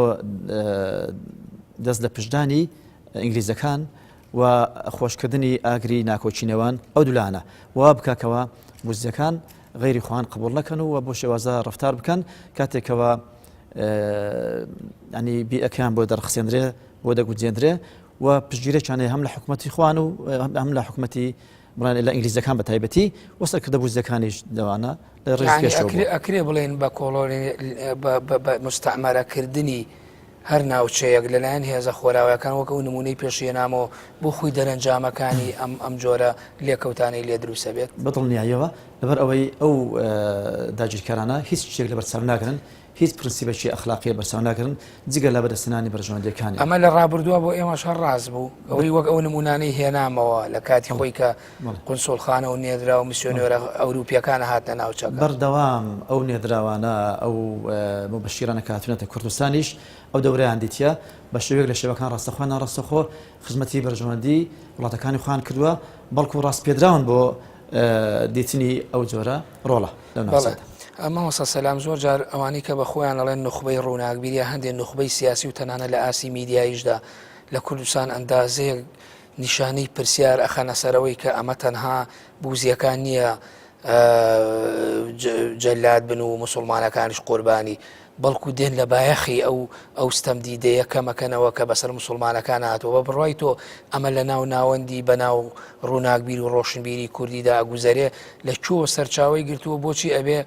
دەست لە پشدانی ئینگلیزەکان و خۆشکردنی ئاگری ناکۆچینەوان ئەو دوولانە وا بکاکەوە بورزەکان غیری خوان قبول نەکەن و بۆ شێوازە ڕفتار بکەن کاتێکەوە ینی بیئەکان بۆ دەرخسێنرێ بۆ دەگوزێنرێ و پشتگیرێکیانەیە هەم لە حکوومەتی خوان و هەم لە حکوومەتی بڵێن لە ئینگلیزەکان بە تایبەتی وەسەرکردە بورزەکانیش دەوانە لە ڕێژکێشەوە ئەکرێ بڵێن بە کۆڵۆنی مستعمەرەکردنی هەر ناوچەیەک لەلایەن هێزە خۆراوەکان وەکە نمونەی پێشێنامەوە بۆ خۆی دەرەنجامەکانی ئەم جۆرە لێکەوتانەی لێ دروستە بێت بەدڵنیاییەوە لەبەر ئەوەی ئەو داگیرکارانە هیچ شتێک لە بەرچاو ناگرن هیچ پرسیبەکی ئەخلاقی بەرچاو ناگرن جگە لە بەدەستێنانی بەرژەوەندەکانی ئەمە لە ڕابردووە بۆ ئێمەش هەر ڕاست بوو ئەوەی وەک ئەو نمونانەی هێنامەوە لە کاتی خۆی کە قونسوڵخانە و نێدرا و میسیۆنێرە ئەوروپیەکانە هاتنە ناوچەکە بەردەوام ئەو نێدراوانە ئەو مبەشیرانە کاتونەتە کوردستانیش ئەو دەورەیان دیتە بە شێوەیەک لە شێوەکان ڕاستەخۆیان ناڕاستەخۆ خزمەتی بەرژەوەندی وڵاتەکانی خوان کردووە بەڵکو ڕاست پێدراون بۆ دیتنی ئەو جۆرە ڕۆڵە مامۆستا سەلام زۆر جار ئەوانی کە بە خۆیان ئەڵێن نخبەی ڕووناکبیریە هەندێک نخبەی سیاسی و تەنانە لە ئاسی میدیاییشدا لە کوردستان ئەندازەیەک نیشانەی پرسیار ئەخەنە سەرەوەی کە ئەمە تەنها بوزیەکان نییە جەلاد بن و مسلمانەکانیش قوربانی بەڵکو دێن لە بایەخی ئەو ستەمدیدەیە کەمەکەنەوە کە بەسەر مسلمانەکان هاتووە بە بڕای تۆ ئەمە لە ناو ناوەندی بەناو ڕووناکبیر و ڕۆشنبیری کوردیدا ئەگوزارێ لە کووە سەرچاوی گرتووە بۆچی ئەبێ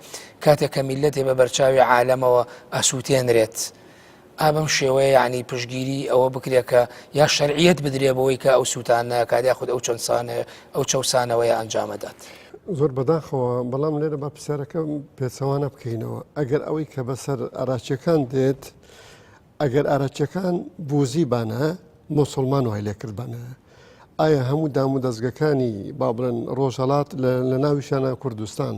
کاتێک کە میلەتێ بە بەرچاوی عالەمەوە ئەسووتێنرێت ئابم شێوەیە یعنی پشگیری ئەوە بکرێت کە یا شەرعیەت بدرێ بەوەی کە ئەو سووتانە کاتیا خودت ئەو چەسانەوەی ئەنجامەدات. زۆر بەداخەوە بەڵام لێرە بە پرسیارەکە پێچەوانە بکەینەوە ئەگەر ئەوەی کە بەسەر ئاراچیەکان دێت ئەگەر ئاراچیەکان بوزی بانە مسلمان وای لێکردبانە ئایا هەموو دام و دەستگەکانی با بڵێن ڕۆژهەڵات لە ناویشانە کوردستان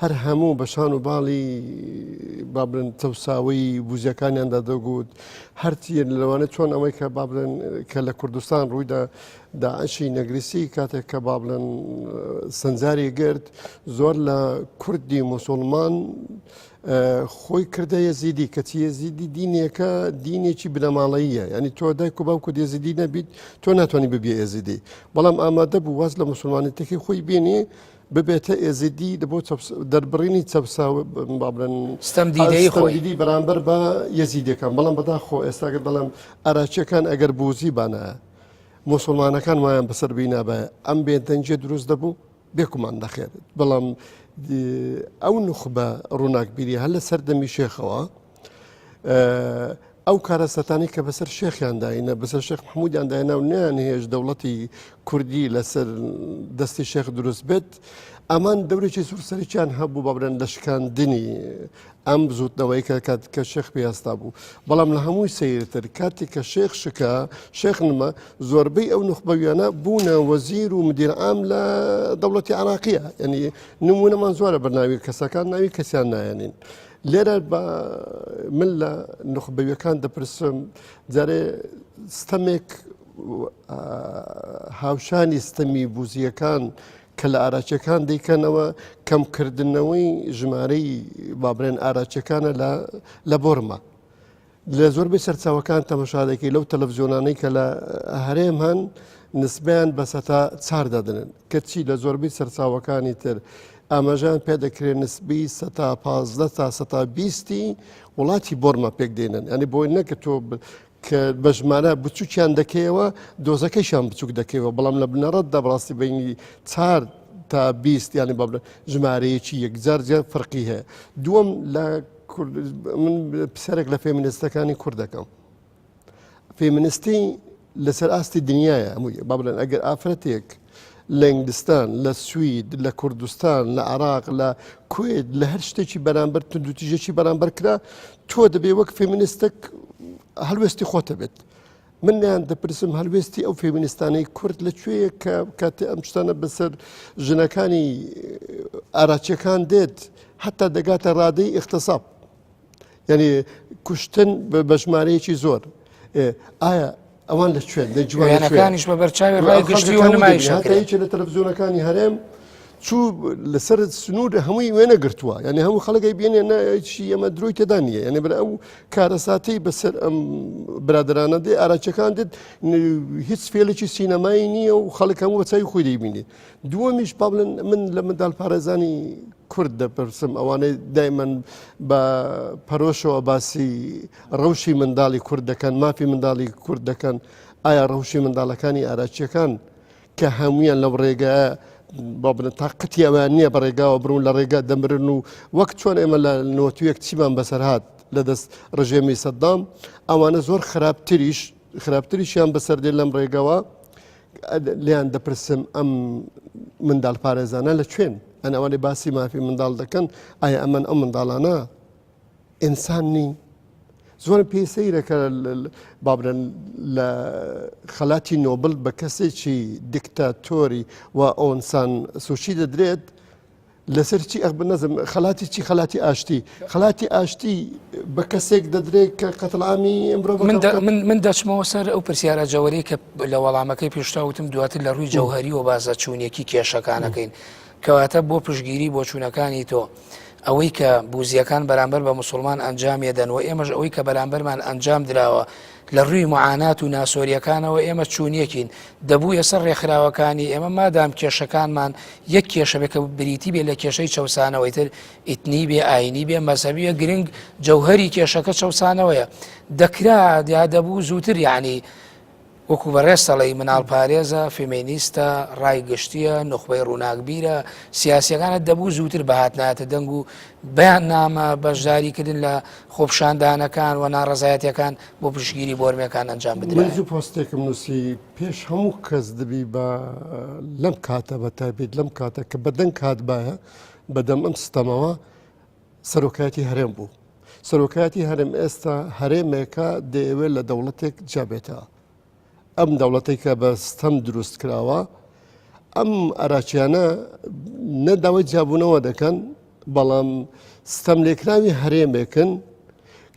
هەر هەموو بەشان و باڵی با بڵێن چەساوی بوزیەکانیاندا دەگوت هەرچی لەوانێت چۆن ئەوەی کە با بڵێن کە لە کوردستان ڕوویدا داعشی نەگریسی کاتێک کە با بڵێن سنجاری گرت زۆر لە کوردی مسلمان خۆی کردە یەزیدی کەچی یەزیدی دینێکە دینێکی بنەماڵەییە ینی تۆ دایک و باوکو یەزیدی نەبیت تۆ ناتوانانی ببیە یەزیدی بەڵام ئامادە بوو واز لە مسلمانێتێکی خۆی بێنێ ببێتە ئێزیدی بۆ دەربڕینی چەپسا بڵێن ستەمدیدەی بەرامبەر بە یەزیدەکان بەڵام بەداخۆ ئێستاگە بەڵام ئاراچیەکان ئەگەر بوزی بانە مسلمانەکان وایان بەسەر بینابە ئەم بێدەنجێ دروست دەبوو بێکومان نەخێت بەڵام ئەو نخبە ڕووناکبیری هەر لە سەردەمی شێخەوە ئەو کارەسەتانی کە بەسەر شێخیانداینە بەسەر شێخ محمودیانداینە و نیان هێش دەوڵەتی کوردی لەسەر دەستی شێخ دروست بێت ئەمان دەورێکی سوورسەرێکیان هەبوو بە بڵێن لەشکاندنی ئەم بزوتنەوەی کە شێخ پێستا بوو بەڵام لە هەمووی سیرتر کاتی کە شێخ شکا شێخ نمە زۆربەی ئەو نخبەویانە بوونە وەزیر و مدیر عام لە دەوڵەتی عراقیە یعنی نمونەمان زۆرە بەرناوی کەسەکان ناوی کەسیان نایەنین لێرە من لە نخبەویەکان دەپرسم جارێ ستەمێک هاوشانی ستەمی بوزیەکان کە لە ئاراچەکان دەیکەنەوە کەمکردنەوەی ژمارەی بابرێن ئاراچەکانە لە بۆرمە لە زۆربەی سەرچاوەکان تەمەشادێکی لەو تەلەڤزیۆنانەی کە لە هەرێم هەن نسبیان بە سەتا 4 دەدنن کەچی لە زۆربەی سەرچاوەکانی تر ئاماژان پێ دەکرێت نسبی 15 تا 20 وڵاتی بۆرمە پێک دێنن ئەنی بۆی نەکە تۆ کە بە ژمارە بچووکیان دەکەیەوە دۆزەکەیشان بچوک دەکەیەوە بەڵام لە بنەڕەتدا بڕاستی بینی 4 تا 20 ینی با ژمارەیەکی یەکجار فەرقی هەیە. دووەم لە من پسەرێک لە فێمینیستەکانی کوردەکەم. فێمینیستی لەسەر ئاستی دنیاە هەمووی با بڵێن ئەگەر ئافرەتێک لە ئینگلستان لە سوید لە کوردستان لە عراق لە کوێت لە هەر شتێکی بەرامبەر تونندوتیژێکی بەرامبەر کرا تۆ دەبێ وەک فێمینیستێک هەلوێستی خۆتە بێت. منیان دەپرسم هەلوێستی ئەو فێمینیستانەی کورد لەکوێیە کە کاتێ ئەم شتانە بەسەر ژنەکانی ئاراچیەکان دێت حتا دەگاتە ڕادەی ئیختیساب، یعنی کوشتن بە ژمارەیەکی زۆر. ئایا ئەوان لە کوێن لە جوانەکانیش بە بەرچاوی ڕای گشتی و نمایشەکە لە تەلەڤیزیۆنەکانی هەرێم چوو لەسەر سنوور هەمووی وێنە گرتووە، یعنی هەموو خەڵگەی بێنێ نایچی ئەمە دروی تێدا نیە، یعنی بەر ئەو کارەساتی بەسەر ئەم برادرانە دێ ئاراچەکان دێت هیچ فێلێکی سینەمایی نییە و خەڵک هەموو بەچوی خۆی دەیبینێ. دووەمیش با بڵێن من لە منداڵ پارێزانی کورد دەپرسم ئەوانەی دایمەن بە پەرۆشەوە باسی ڕەوشی منداڵی کورد دەکەن، مافی منداڵی کورد دەکەن، ئایا ڕەوشی منداڵەکانی ئاراچیەکان کە هەمویان لەو ڕێگایە با بڵێن تاقەتی ئەوان نییە بە ڕێگاوە بڕون لە ڕێگا دەمرن و وەک چۆن ئێمە لە نۆتویەک چیمان بەسەر هات لە دەست ڕژێمی سەدام، ئەوانە زۆر خراپتریشیان بەسەر دێن لەم ڕێگەوە. لیان دەپرسم ئەم منداڵ پارێزانە لە کوێن؟ ئەن ئەوانەی باسی مافی منداڵ دەکەن، ئایا ئەمن ئەم منداڵانە ئینسان نین؟ زۆر پێی سەیرەکە با بڵێن لە خەلاتی نۆبل بە کەسێکی دیکتاتۆری و ئەوئینسان سوشی دەدرێت لەسەر چی ئەخ بنەزم خەلاتی چی خەلاتی ئاشتی، خەلاتی ئاشتی بە کەسێک دەدرێت کە قەتڵامی ئەمڕۆ من دەچمەوە سەر ئەو پرسیارە جەوەری کە لە وەڵامەکەی پێشتاوتم دواتر لە ڕووی جەوهەری و بازە چوونێکی کێشەکانەکەین کەواتە بۆ پشگیری بۆ چوونەکانی تۆ ئەوەی کە بوزیەکان بەرامبەر بە مسلمان ئەنجامێدەن و ئێمەش ئەوەی کە بەرامبەرمان ئەنجام درراوە لە ڕووی معانات و ناسۆریەکانەوە ئێمە چوونیەکین دەبووە سەر ڕێکخراوەکانی ئێمە مادام کێشەکانمان یەک کێشەبێک کە بریتی بێ لە کێشەی چەسانەوەی تر ئیتنی بێ ئاینی بێ مەزەبیە گرنگ جەوهەری کێشەکە چەسانەوەیە دەکرا یا دەبوو زووتر یعنی وەکو بەڕێستەڵی مناڵ پارێزە فێمینیستە ڕایگەشتیە نخبەی ڕووناکبیرە سیاسیەکانت دەبوو زووتر بەهاتناتە دەنگ و بەیان نامە بەشداریکردن لە خۆپشاندانەکان و ناڕەزایەتەکان بۆ پشگیری بۆرمەکان ئەنجام بدرێت. پۆستێکم نووسی پێش هەموو کەس دەبی بە لەم کاتە بە تایبێت لەم کاتە کە بەدەنگ کات باە بەدەم ئەم سیستەمەوە سەرۆکایەتی هەرێم بوو. سەرۆکایەتی هەرێم ئێستا هەرێمێکە دەیەوێت لە دەوڵەتێک جابێتەوە. ئەم دەوڵەتی کە بە ستەم دروست کراوە ئەم ئاراچیانە نەداوای جابوونەوە دەکەن، بەڵام ستەم لێکراوی هەرێمێکن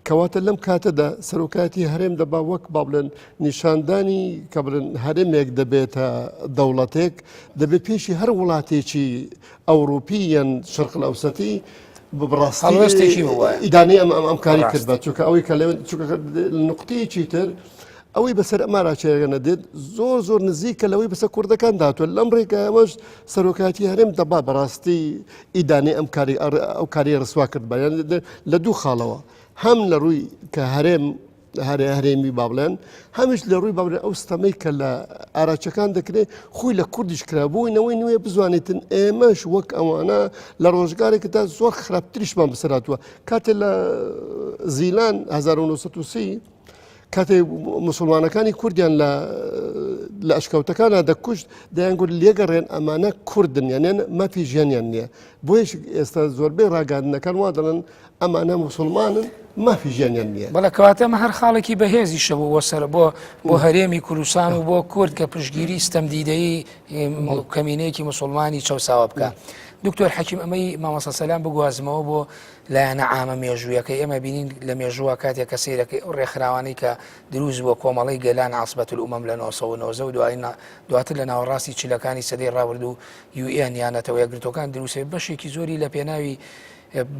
کەواتە لەم کاتەدا سەرۆکایەتی هەرێم دەبا وەک با بڵێن نیشاندانی کە بڵێن هەرێمێک دەبێتە دەوڵەتێک دەبێت پێشی هەر وڵاتێکی ئەوروپی یان شەرق ئەوسەتی بڕاستی ئیدانی ئەم کاری کرد بە چونکە ئەوەی کە نقطەیەکی تر ئەوەی بەسەر ئەماراچێگەنە دێت زۆر نزیکە لەوەی بەسەر کوردەکان دااتوە لەم ڕێگە ئەمەش سەرۆکاتی هەرێم دەبا بەڕاستی ئیدانی ئەم ئەو کاری ڕسوا کرد بەیان لە دوو خاڵەوە هەم لە ڕووی کە هەرێمی بابلێن هەمیش لە ڕووی بابلێن ئەو ستەمەی کە لە ئاراچەکان دەکرێت خۆی لە کوردیش کرابووینەوەی نوێ بزانێتن ئێمەش وەک ئەوانە لە ڕۆژگارێکدا زۆر خراپتریشمان بسەراتوە کاتێ لە زیلان 1930 کاتێ مسلمانەکانی کوردیان لە ئەشکەوتەکانە دەکوشت دەیانگوت لێگەڕێن ئەمانە کوردن یانێن مافی ژیانیان نییە بۆیش ئێستا زۆربەی ڕاگاندنەکان وا دەڵێن ئەمانە مسلمانن مافی ژیانیان نییە. بەڵە کەواتەمە هەر خاڵێکی بەهێزی شەبوو وەسەر بۆ هەرێمی کوردستان و بۆ کورد کە پشگیری ستەمدیدەی کەمینەیەکی مسلمانی چەساوە بکە. دکتۆر حەکیم ئەمەی مامۆستا سەلام بگوازمەوە بۆ لایەنە عامە مێژوویەکەی ئێمە بینین لە مێژووە کاتێک کە سیرەکەی ئەو ڕێکخراوانەی کە دروست بووە کۆمەڵی گەلان عاسبەت الئومەم لە 1990 و دواتر لە ناوەڕاستی چیلەکانی سەدەی ڕابرد و UN یانەتەوە یەکگرتوەکان دروستێ بەشێکی زۆری لە پێناوی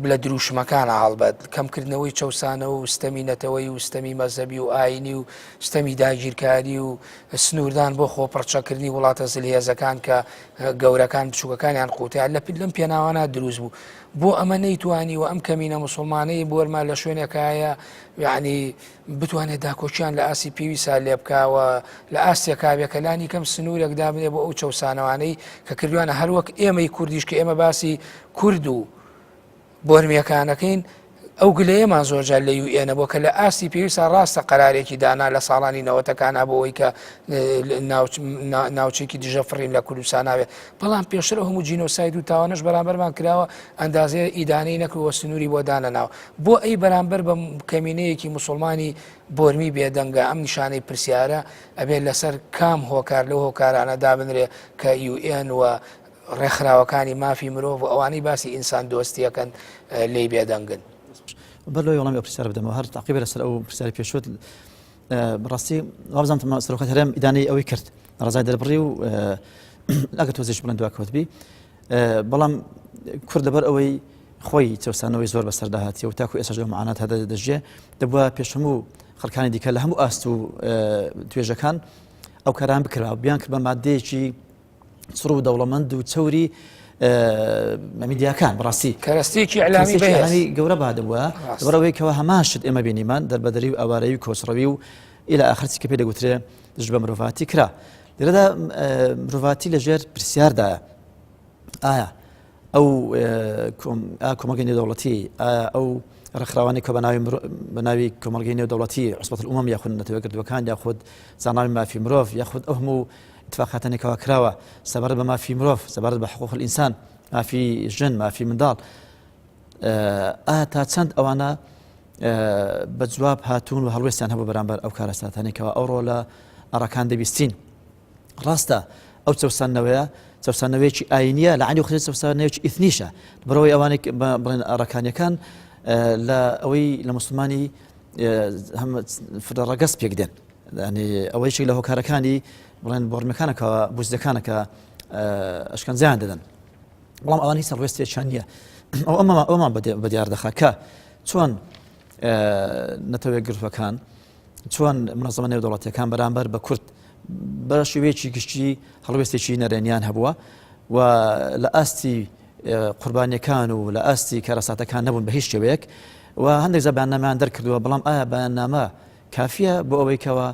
لە دروشمەکانە هەڵبەت کەمکردنەوەی چەسانە و ستەمینەتەوەی و ستەمی مەزەبی و ئاینی و ستەمی داگیرکاری و سنووردان بۆ خۆپڕچەکردنی وڵاتە زلهێزەکان کە گەورەکان بچووکەکانیان قوتیان لەم پێناوانە دروست بوو بۆ ئەمە نەیتوانی و ئەم کەمینە مسلمانەی بۆرمە لە شوێنێکایە یعنی بتوانێت داکۆچیان لە ئاسی پێویستە لێ بکاوە لە ئاستێک کابێکەلانی کەم سنوورێک دابنێ بۆ ئەو چەسانەوانەی کە کردوانە هەروەک ئێمەی کوردیش کە ئێمە باسی کورد و بۆرمیەکانەکەین ئەو گلەیەمان زۆرجار لە UN بۆ کە لە ئاسی پێویستە ڕاستە قەرارێکی دانا لە ساڵانی نەوەتەکانە بۆەوەی کە ناوچێکی دژە فڕین لە کوردستان ناوێت بەڵام پێشتر هەموو جینۆساید و تاوانش بەرامبەرمان کراوە ئەندازەیە ئیدانەی نەکردوە سنووری بۆ دانەناو بۆ ئەی بەرامبەر بە کەمینەیەکی مسلمانی بۆرمی بێدەنگە ئەم نیشانەی پرسیارە ئەبێت لەسەر کام هۆکار لەو هۆکارانە دابنرێ کە UN و ڕێکخراوەکانی مافی مرۆڤ و ئەوانەی باسی ئینسان دۆستیەکەن لێی بێدەنگن بەر لەوەی وەڵامی ئەو پرسیارە بدەمەوە هەر تاقیبە لەسەر ئەو پرسیاری پێشوت بەڕاستی وابزانم سەرۆکات هەرێم ئیدانەی ئەوەی کرد ڕزای دەربڕی و ئەگەر تۆزیش بڵێن دواکەوتبی بەڵام کورد لەبەر ئەوەی خۆی چەسانەوەی زۆر بەسەرداهاتی و تاکو ئێستا معانات هەدا دەژێ دەبووە پێشهەموو خەڵکانی دیکە لە هەموو ئاست و توێژەکان ئەو کاران بکراوە بیان کرد بە مادەیەکی سڕ و دەوڵەمەند و چەوری میدیاکان بڕاستی کەرەستێکی ئەلامی گەورە بادبووە بەڕەوەی کەەوە هەماشت ئێمە بینیمان دەربەدەری و ئەوارەی و کۆسڕەوی و ئیلا ئاخرچی کە پێ دەگوترێ دژ بە مرۆڤاتی کرا لێرەدا مرۆڤاتی لەژێر پرسیاردایە ئایا ئەو کۆمەلگەی نێودەوڵەتی ئەو ڕێکخراوانی کە بە ناوی کۆمەلگەی نێودەوڵەتی عوسبەت الئومەم یاخود نەتەوەی کردوەکان یاخود زاناوی مافی مرۆڤ یاخود ئەو هەموو اتفاقاتێکەوە کراوە سەبارەت بە مافی مرۆڤ سەبارەت بە حقوق الئینسان مافی ژن مافی منداڵ تا چەند ئەوانە بە جواب هاتوون و هەڵوێستیان هەبوو بەرامبەر ئەو کارەساتانێکەوە ئەوڕۆ لە ئەڕەکان دەبیستین ڕاستە ئەو چەسانەوەیکی ئاینیە لە عینی خۆی چەسانەوەیکی ئیثنیشە بەرەوەی ئەوانێک بڵێن ئەڕەکانیەکان لە ئەوەی لە مسلمانی ڕەگەست پێکدێن ئەوەیشی لە هۆکارەکانی بڵێن بۆرمەکانەکەوە بوزدەکانەکە ئەشکەنجیان دەدەن بەڵام ئەوان هیچ ڕوێستێکیان نییە ئەومان بەدیار دەخات کە چۆن نەتەوەیەک گرتوەکان چۆن منەظەمە نێودەوڵەتیەکان بەرامبەر بە کورد بە شێوەیەکی گشتی هەڵوێستێکی نەرێنیان هەبووە و لە ئاستی قوربانیەکان و لە ئاستی کارەساتەکان نەبوون بە هیچ شێوەیەک و هەندێک زە بەیاننامەیان دەرکردووە بەڵام ئایا بەیاننامە کافیە بۆ ئەوەی کەەوە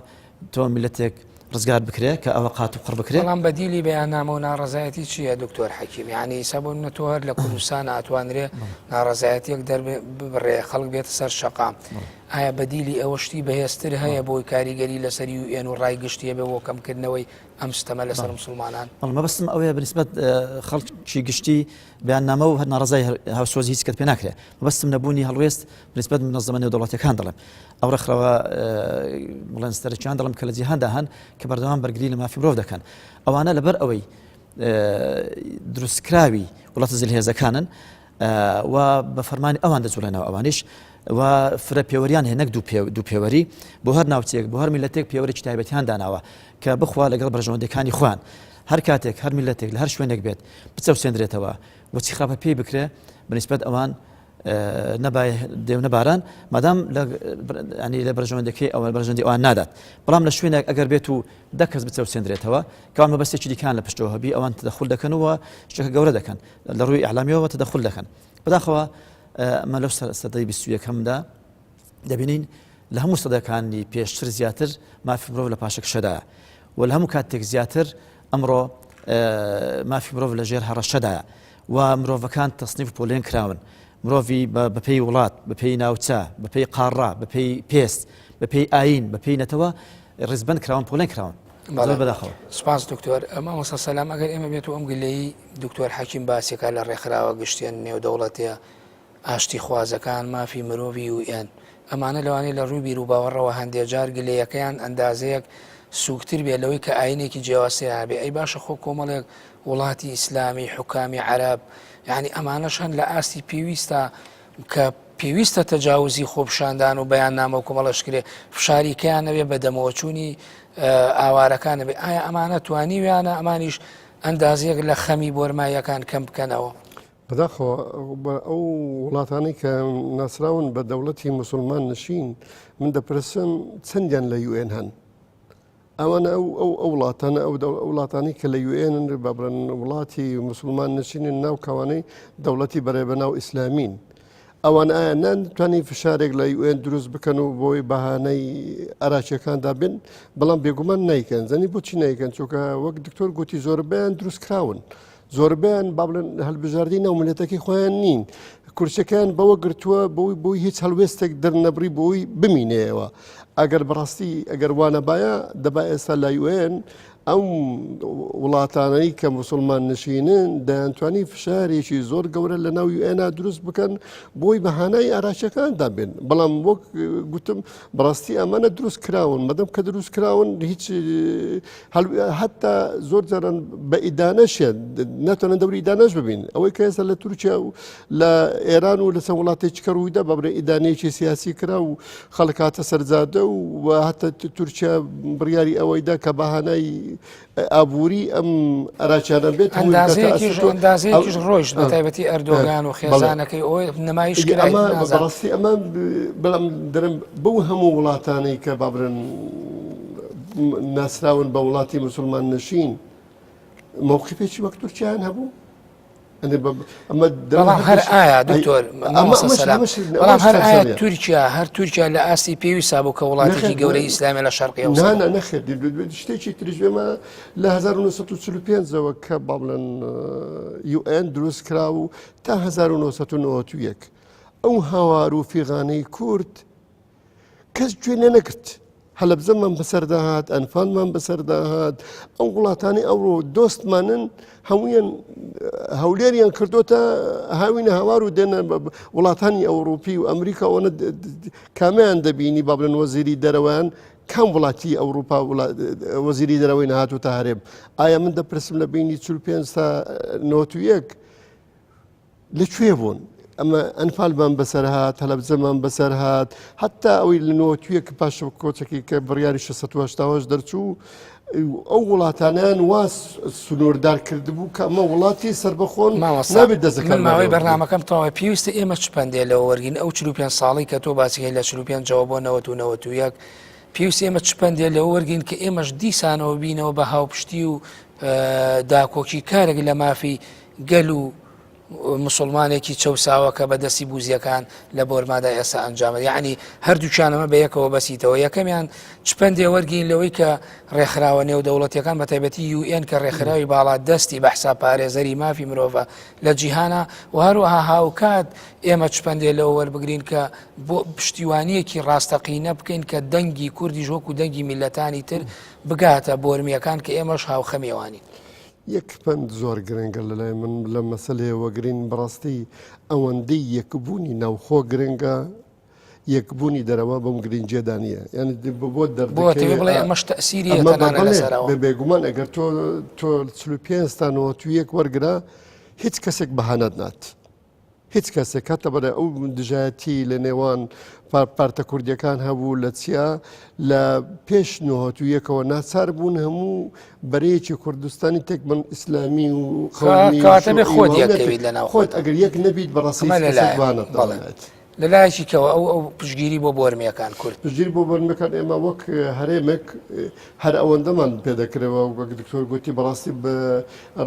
تۆ میلەتێک ڕزگار بکرێت کە ئەوە قات و قڕ بکرێت بەڵام بەدیلی بەیاننامە و ناڕزایەتی چییە دکتۆر حەکیم یعنی سەبوون نەتوەر لە کوردستان ئاتوانرێ ناڕزایەتێک بڕێ خەڵک بێتە سەر شەقام ئایا بەدیلی ئەوە شتی بەهێزتر هەیە بۆی کاریگەری لەسەر UN و ڕای گشتیە بێ بۆ کەمکردنەوەی ئەم ستەمە لەسەر مسلمانان مەبەستم ئەوەیە بنسبەت خەڵکی گشتی بەیاننامە و هەر ناڕزای هاوسۆزی هیچ کەس پێ ناکرێت مەبەستم نەبوونی هەڵوێست بنسبەت منەظەمە نێودەوڵەتیەکان دەڵێم ئەو ڕێکخراوە بڵێن ستەرچیان دەڵم کە لە جیهاندا هەن کە بەردەوام بەرگری لە مافی مرۆڤ دەکەن ئەوانە لەبەر ئەوەی دروستکراوی وڵاتە جلهێزەکانن و بە فەرمانی ئەوان دەجوڵێنەوە ئەوانیش و فرە پێوەریان هەیە نەک دوو پێوەری بۆ هەر ناوچێک بۆ هەر میلەتێک پێوەرێکی تایبەتیان داناوە کە بخوا لەگەڵ بەرژەوەندەکانی خوان هەر کاتێک هەر میلەتێک لە هەر شوێنێک بێت بچەوسێنرێتەوە بۆچی خراپە پێی بکرێ بنسبەت ئەوان دێونە باران مادام لە بەرژەوەندەکەی ئەوە بەرژەوەندی ئەوان نادات بەڵام لە شوێنێک ئەگەر بێت و دەکەس بچەوسێنرێتەوە کەوان مەبەستێکی دیکان لە پشتەوە هەبی ئەوان تدەخل دەکەنەوە شتێکە گەورە دەکەن لە ڕووی ئیعلامیەوە تدەخل دەکەن بەداخەوە ئەمە لەو سەدەی 21ەمدا دەبینین لە هەموو سەدەکانی پێشتر زیاتر مافی مرۆڤ لە پاشە کشەدایە و لە هەموو کاتێک زیاتر ئەمڕۆ مافی مرۆڤ لە ژێر هەڕەشەدایە و مرۆڤەکان تەسنیف پۆلێن کراون مرۆڤی بەپێی وڵات بەپێی ناوچە بەپێی قاڕا بەپێی پێست بەپێی ئاین بەپێی نەتەوە ڕزبەند کراون پۆلێن کراون بەداخەوە سپاس دکتۆر مامۆستا سەلام ئەگەر ئێمە بێت و ئەم گلەی دکتۆر حەکیم باسیەکە لە ڕێکخراوە گشتیان نێودەوڵەتیە ئاشتی خوازەکان مافی مرۆڤی UN ئەمانە لەوانەیە لە ڕووی بیر و باوەڕەوە هەندێک جار گلەیەکەیان ئەندازەیەک سوکتر بێت لەوەی کە ئاینێکی جیاوازیە بێ ئەی باشە خۆ کۆمەڵێک وڵاتی ئیسلامی حکامی عەرەب یعنی ئەمانەش هەن لە ئاستی پێویستە کە پێویستە تەجاوزی خۆپشاندان و بەیاننامە و کۆمەڵەشکرێ فشاریکەیان نەبێ بە دەمەوەچوونی ئاوارەکان نەبێ ئایا ئەمانە توانیویانە ئەمانیش ئەندازەیەک لە خەمی بۆرماییەکان کەم بکەنەوە بەداخەوە ئەو وڵاتانی کە ناسراون بە دەوڵەتی مسلمان نشین من دەپرسم چەندیان لە UN هەن ئەوانە ئەو وڵاتانە ئەو وڵاتانی کە لە UN بەبرن وڵاتی مسلمان نشینن ناو کەوانەی دەوڵەتی بەڕێبەناو ئیسلامین ئەوان ئایا ناتوانین فشارێک لە UN دروست بکەن و بۆی بەهانەی ئەراچیەکاندا بن بەڵام بێگومان نیکەن زەنی بۆچی نیکەن چونکە وەک دکتۆر گوتی زۆربیان دروست کراون زۆربیان با بڵێن هەڵبژاردی ناوملەتەکەی خۆیان نین کورسەکان بەوە گرتووە بۆی هیچ هەڵوێستێک دەرنەبری بۆی بمینەوە ئەگەر بەڕاستی ئەگەر وانەبایە دەبا ئێستا لە UN ئەو وڵاتانەی کە مسلمان نشینن دەیانتوانی فشارێکی زۆر گەورە لە ناو UN دروست بکەن بۆی بەهانای ئاراشەکاندا بێن بەڵام وەک گوتم بەڕاستی ئەمانە دروست کراون مەدەم کە دروست کراون هیچ حتا زۆر جاران بە ئیدانەشیان ناتوانن دەوری ئیدانەش ببین ئەوەی کە ئێستا لە تورکیا و لە ئێران و لەسەر وڵاتێکی کەڕوویدا بەبرێ ئیدانەیەکی سیاسی کرا و خەڵک هاتە سەرجادە و هاتە تورکیا بڕیاری ئەوەیدا کە بەهانای ئابووری ئەم ئەراچیانە بێت ئەندازەیەکیش ڕۆیشت بە تایبەتی ئەردۆغان و خێزانەکەی ئەوەی نمایش کرای بەڕاستی ئەمە بەڵام دەرم بەو هەموو وڵاتانەی کە بابرن ناسراون بە وڵاتی مسلمان نشین مووقفێکی وەک تورکیان هەبوو بەڵام هەر ئایا دکتۆر بەڵام هەر ئایا تورکیا لە ئاستی پێویستا بوو کە وڵاتێکی گەورەی ئیسلامی لە شەرقی ئەوروپا نەخێر شتێکی تریژێمە لە 1945ەوە کە با بڵێن UN دروست کرا و تا 1991 ئەو هاوار و فیغانەی کورد کەس گوێ نەکرد هەلەبجەمان بەسەرداهات ئەنفالمان بەسەرداهات ئەو وڵاتانی ئەوڕۆ دۆستمانن هەمویان هەولێریان کردوتە هاوینە هاوار و دێنە وڵاتانی ئەوروپی و ئەمریکا ئەوەنە کامیان دەبینی با بڵێن وەزیری دەرەوەیان کام وڵاتی ئەوروپا وەزیری دەرەوەی نەهاتوتە هەرێم ئایا من دەپرسم لە بینی 45 تا 91 لەکوێ بوون ئەمە ئەنفالمان بەسەر هات هەلەبجەمان بەسەر هات حتا ئەوەی لە 91 پاش کۆچێکی کە بڕیاری 680 دەرچوو ئەو وڵاتانیان وا سنووردار کردبوو کە ئەمە وڵاتی سربەخۆن نابێت دەزەکەن ماوەی بەرنامەکەم تەواوی پێویستە ئێمە چپەندێ لەوە وەرگین ئەو 45 ساڵی کە تۆ باسیکەی لە 45 جوابۆ 91 پێویست ئێمە چپەندێ لەوە وەرگین کە ئێمەش دیسانەوە بینەوە بە هاوپشتی و داکۆکی کارێک لە مافی گەل و مسلمانێکی چەساوە کە بەدەستی بوزیەکان لە بۆرمادا ئێستا ئەنجامە یعنی هەردووچانەمە بە یەکەوە بەسیتەوە یەکەمیان چپەندێ وەرگین لەوەی کە ڕێکخراوە نێو دەوڵەتیەکان بە تایبەتی UN کە ڕێکخراوی باڵا دەستی بەحسا پارێزەری مافی مرۆڤە لە جیهانە و هەروەها هاوکات ئێمە چپەندێ لەوە وەربگرین کە بۆ پشتیوانیەکی ڕاستەقینە بکەین کە دەنگی کوردی ژۆک و دەنگی میلەتانی تر بگاتە بۆرمیەکان کە ئێمەش هاوخەمیێوانی یەک پند زۆر گرنگە لەلای من لە مەسەلەیەوە گرین بەڕاستی ئەوەندەی یەکبوونی ناوخۆ گرنگە یەکبوونی دەرەوە بەم گرنجێدانە یعنی بۆ دەردەکەی ئەمەش تەسیری بێگومان ئەگەر تۆ 45 تا 91 وەرگرا هیچ کەسێک بەهانەت نات هیچ کەسێک کاتە بەرە ئەو دژایەتی لە نێوان پارتە کوردیەکان هەبوو لە چیا لە پێش 91ەوە ناچار بوون هەموو بەرەیەکی کوردستانی تێک من ئیسلامی و خۆت ئەگەر یەک نەبیت بەڕاستی لەلایەکی کەەوە ئەو پشگیری بۆ بۆرمیەکان کورد پشگیری بۆ بۆرمیەکان ئێمە وەک هەرێمێک هەر ئەوەندەمان پێدەکرەوە وەک دکتۆر گوتی بەڕاستی بە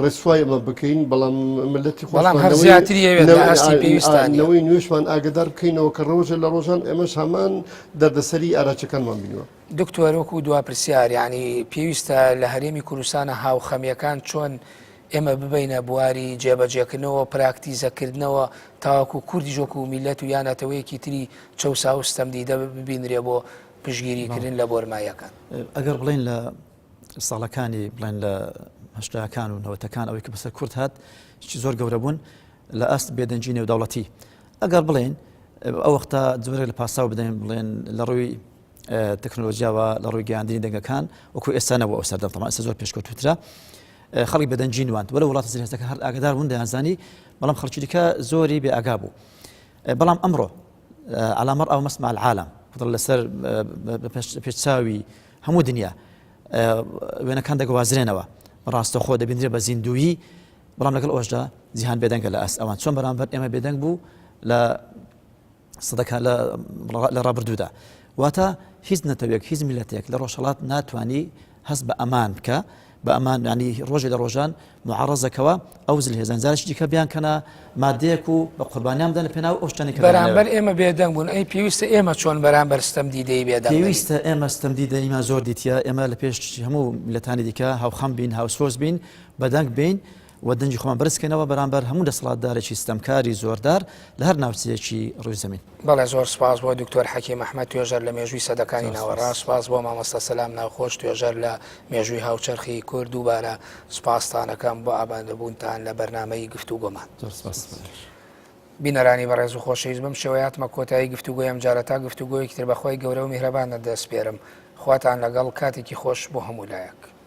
ڕێسوای ئەمە بکەین بەڵام ملەتی خۆشمانەوەی نوێشمان ئاگدار بکەینەوە کە ڕۆژە لە ڕۆژان ئێمەش هەمان دەردەسەری ئاراچەکانمان بینەوە دکتۆر وەکو دوا پرسیار ینی پێویستە لە هەرێمی کوردستانە هاوخەمیەکان چۆن ئێمە ببینە بواری جێبەجێکردنەوە پراکتیزەکردنەوە تاواکو کوردی ژۆک و میلەت و یانەتەوەیەکی تری چەسا و ستەمدیدە ببینرێ بۆ پشگیریکردن لە بۆرمایەکان ئەگەر بڵێن لە ساڵەکانی بڵێن لە هەشتاکان و نەوەتەکان ئەوەی کە بەسەر کورد هات زۆر گەورە بوون لە ئەست بێدەنجی نێودەوڵەتی ئەگەر بڵێن ئەو وەختە جوێرە لە پاساو بدەین بڵێن لە ڕووی تەکنۆلۆژیاوە لە ڕووی گەیاندنی دەنگەکان وەکو ئێستانەوە ئەو سەردەم تەمان ئێستا زۆر پێشکەوتوترە خەڵی بەدەنجینوان وەرە وڵاتە زیاتەکە هەر ئاگدار بوون دەیانزانی بەڵام خەڵکی دیکە زۆری بێ ئاگا بوو بەڵام ئەمڕۆ على مرأى ومسمع العالم لەسەر پێچاوی هەموو دنیا وێنەکان دەگوازرێنەوە ڕاستەخۆ دەبینرێ بە زیندویی بەڵام لەگەڵ ئەوەشدا جیهان بێدەنگە لە ئەس ئەوان چۆن بەرامبەر ئێمە بێدەنگ بوو لە سەدەکە لە ڕابردوودا واتە هیچ نەتەوێک هیچ میلەتێک لە ڕۆژهەڵات ناتوانی هەست بە ئەمان بکە بە ئەمان ینی ڕۆژێ لە ڕۆژان معارەزەکەەوە ئەو زل هێزان زارشی دیکە بیان کەنە مادەیەک و بە قوربانیان بدەن پێناو ئەو شتانی کە بەرامبەر ئێمە بێدەنگ بوون ئەی پێویستە ئێمە چۆن بەرامبەر ستەم دیدەی بێدەنگ پێویستە ئێمە ستەم دیدەیمە زۆر دیتە ئێمە لە پێش هەموو میلەتانی دیکە هاوخەم بین هاوسۆز بین بەدەنگ بین و دەنجی خۆمان بەرزکەنەوە بەرامبەر هەموو دەسەڵاتدارێکی ستەمکاری زۆردار لە هەر ناوچەیەکی ڕووی زەمین. بەڵێ زۆر سپاس بۆ دکتۆر حەکیم ئەحمەد توێژەر لە مێژووی سەدەکانی ناوەڕاست سپاس بۆ مامۆستا سەلام ناوخۆش توێژەر لە مێژووی هاوچەرخی کورد دووبارە سپاستانەکەم بۆ ئابادەبوونتان لە بەرنامەی گفتوگۆمان. بینەرانی بەڕێز و خۆشەویست بم شێوەیەتمە کۆتایی گفتوگۆی ئەم جارە تا گفتوگۆیەکی تر بەخۆی گەورە و میهرەبانە دەست پێرم خواتان لەگەڵ کاتێکی خۆش بۆ هەموو لایەک.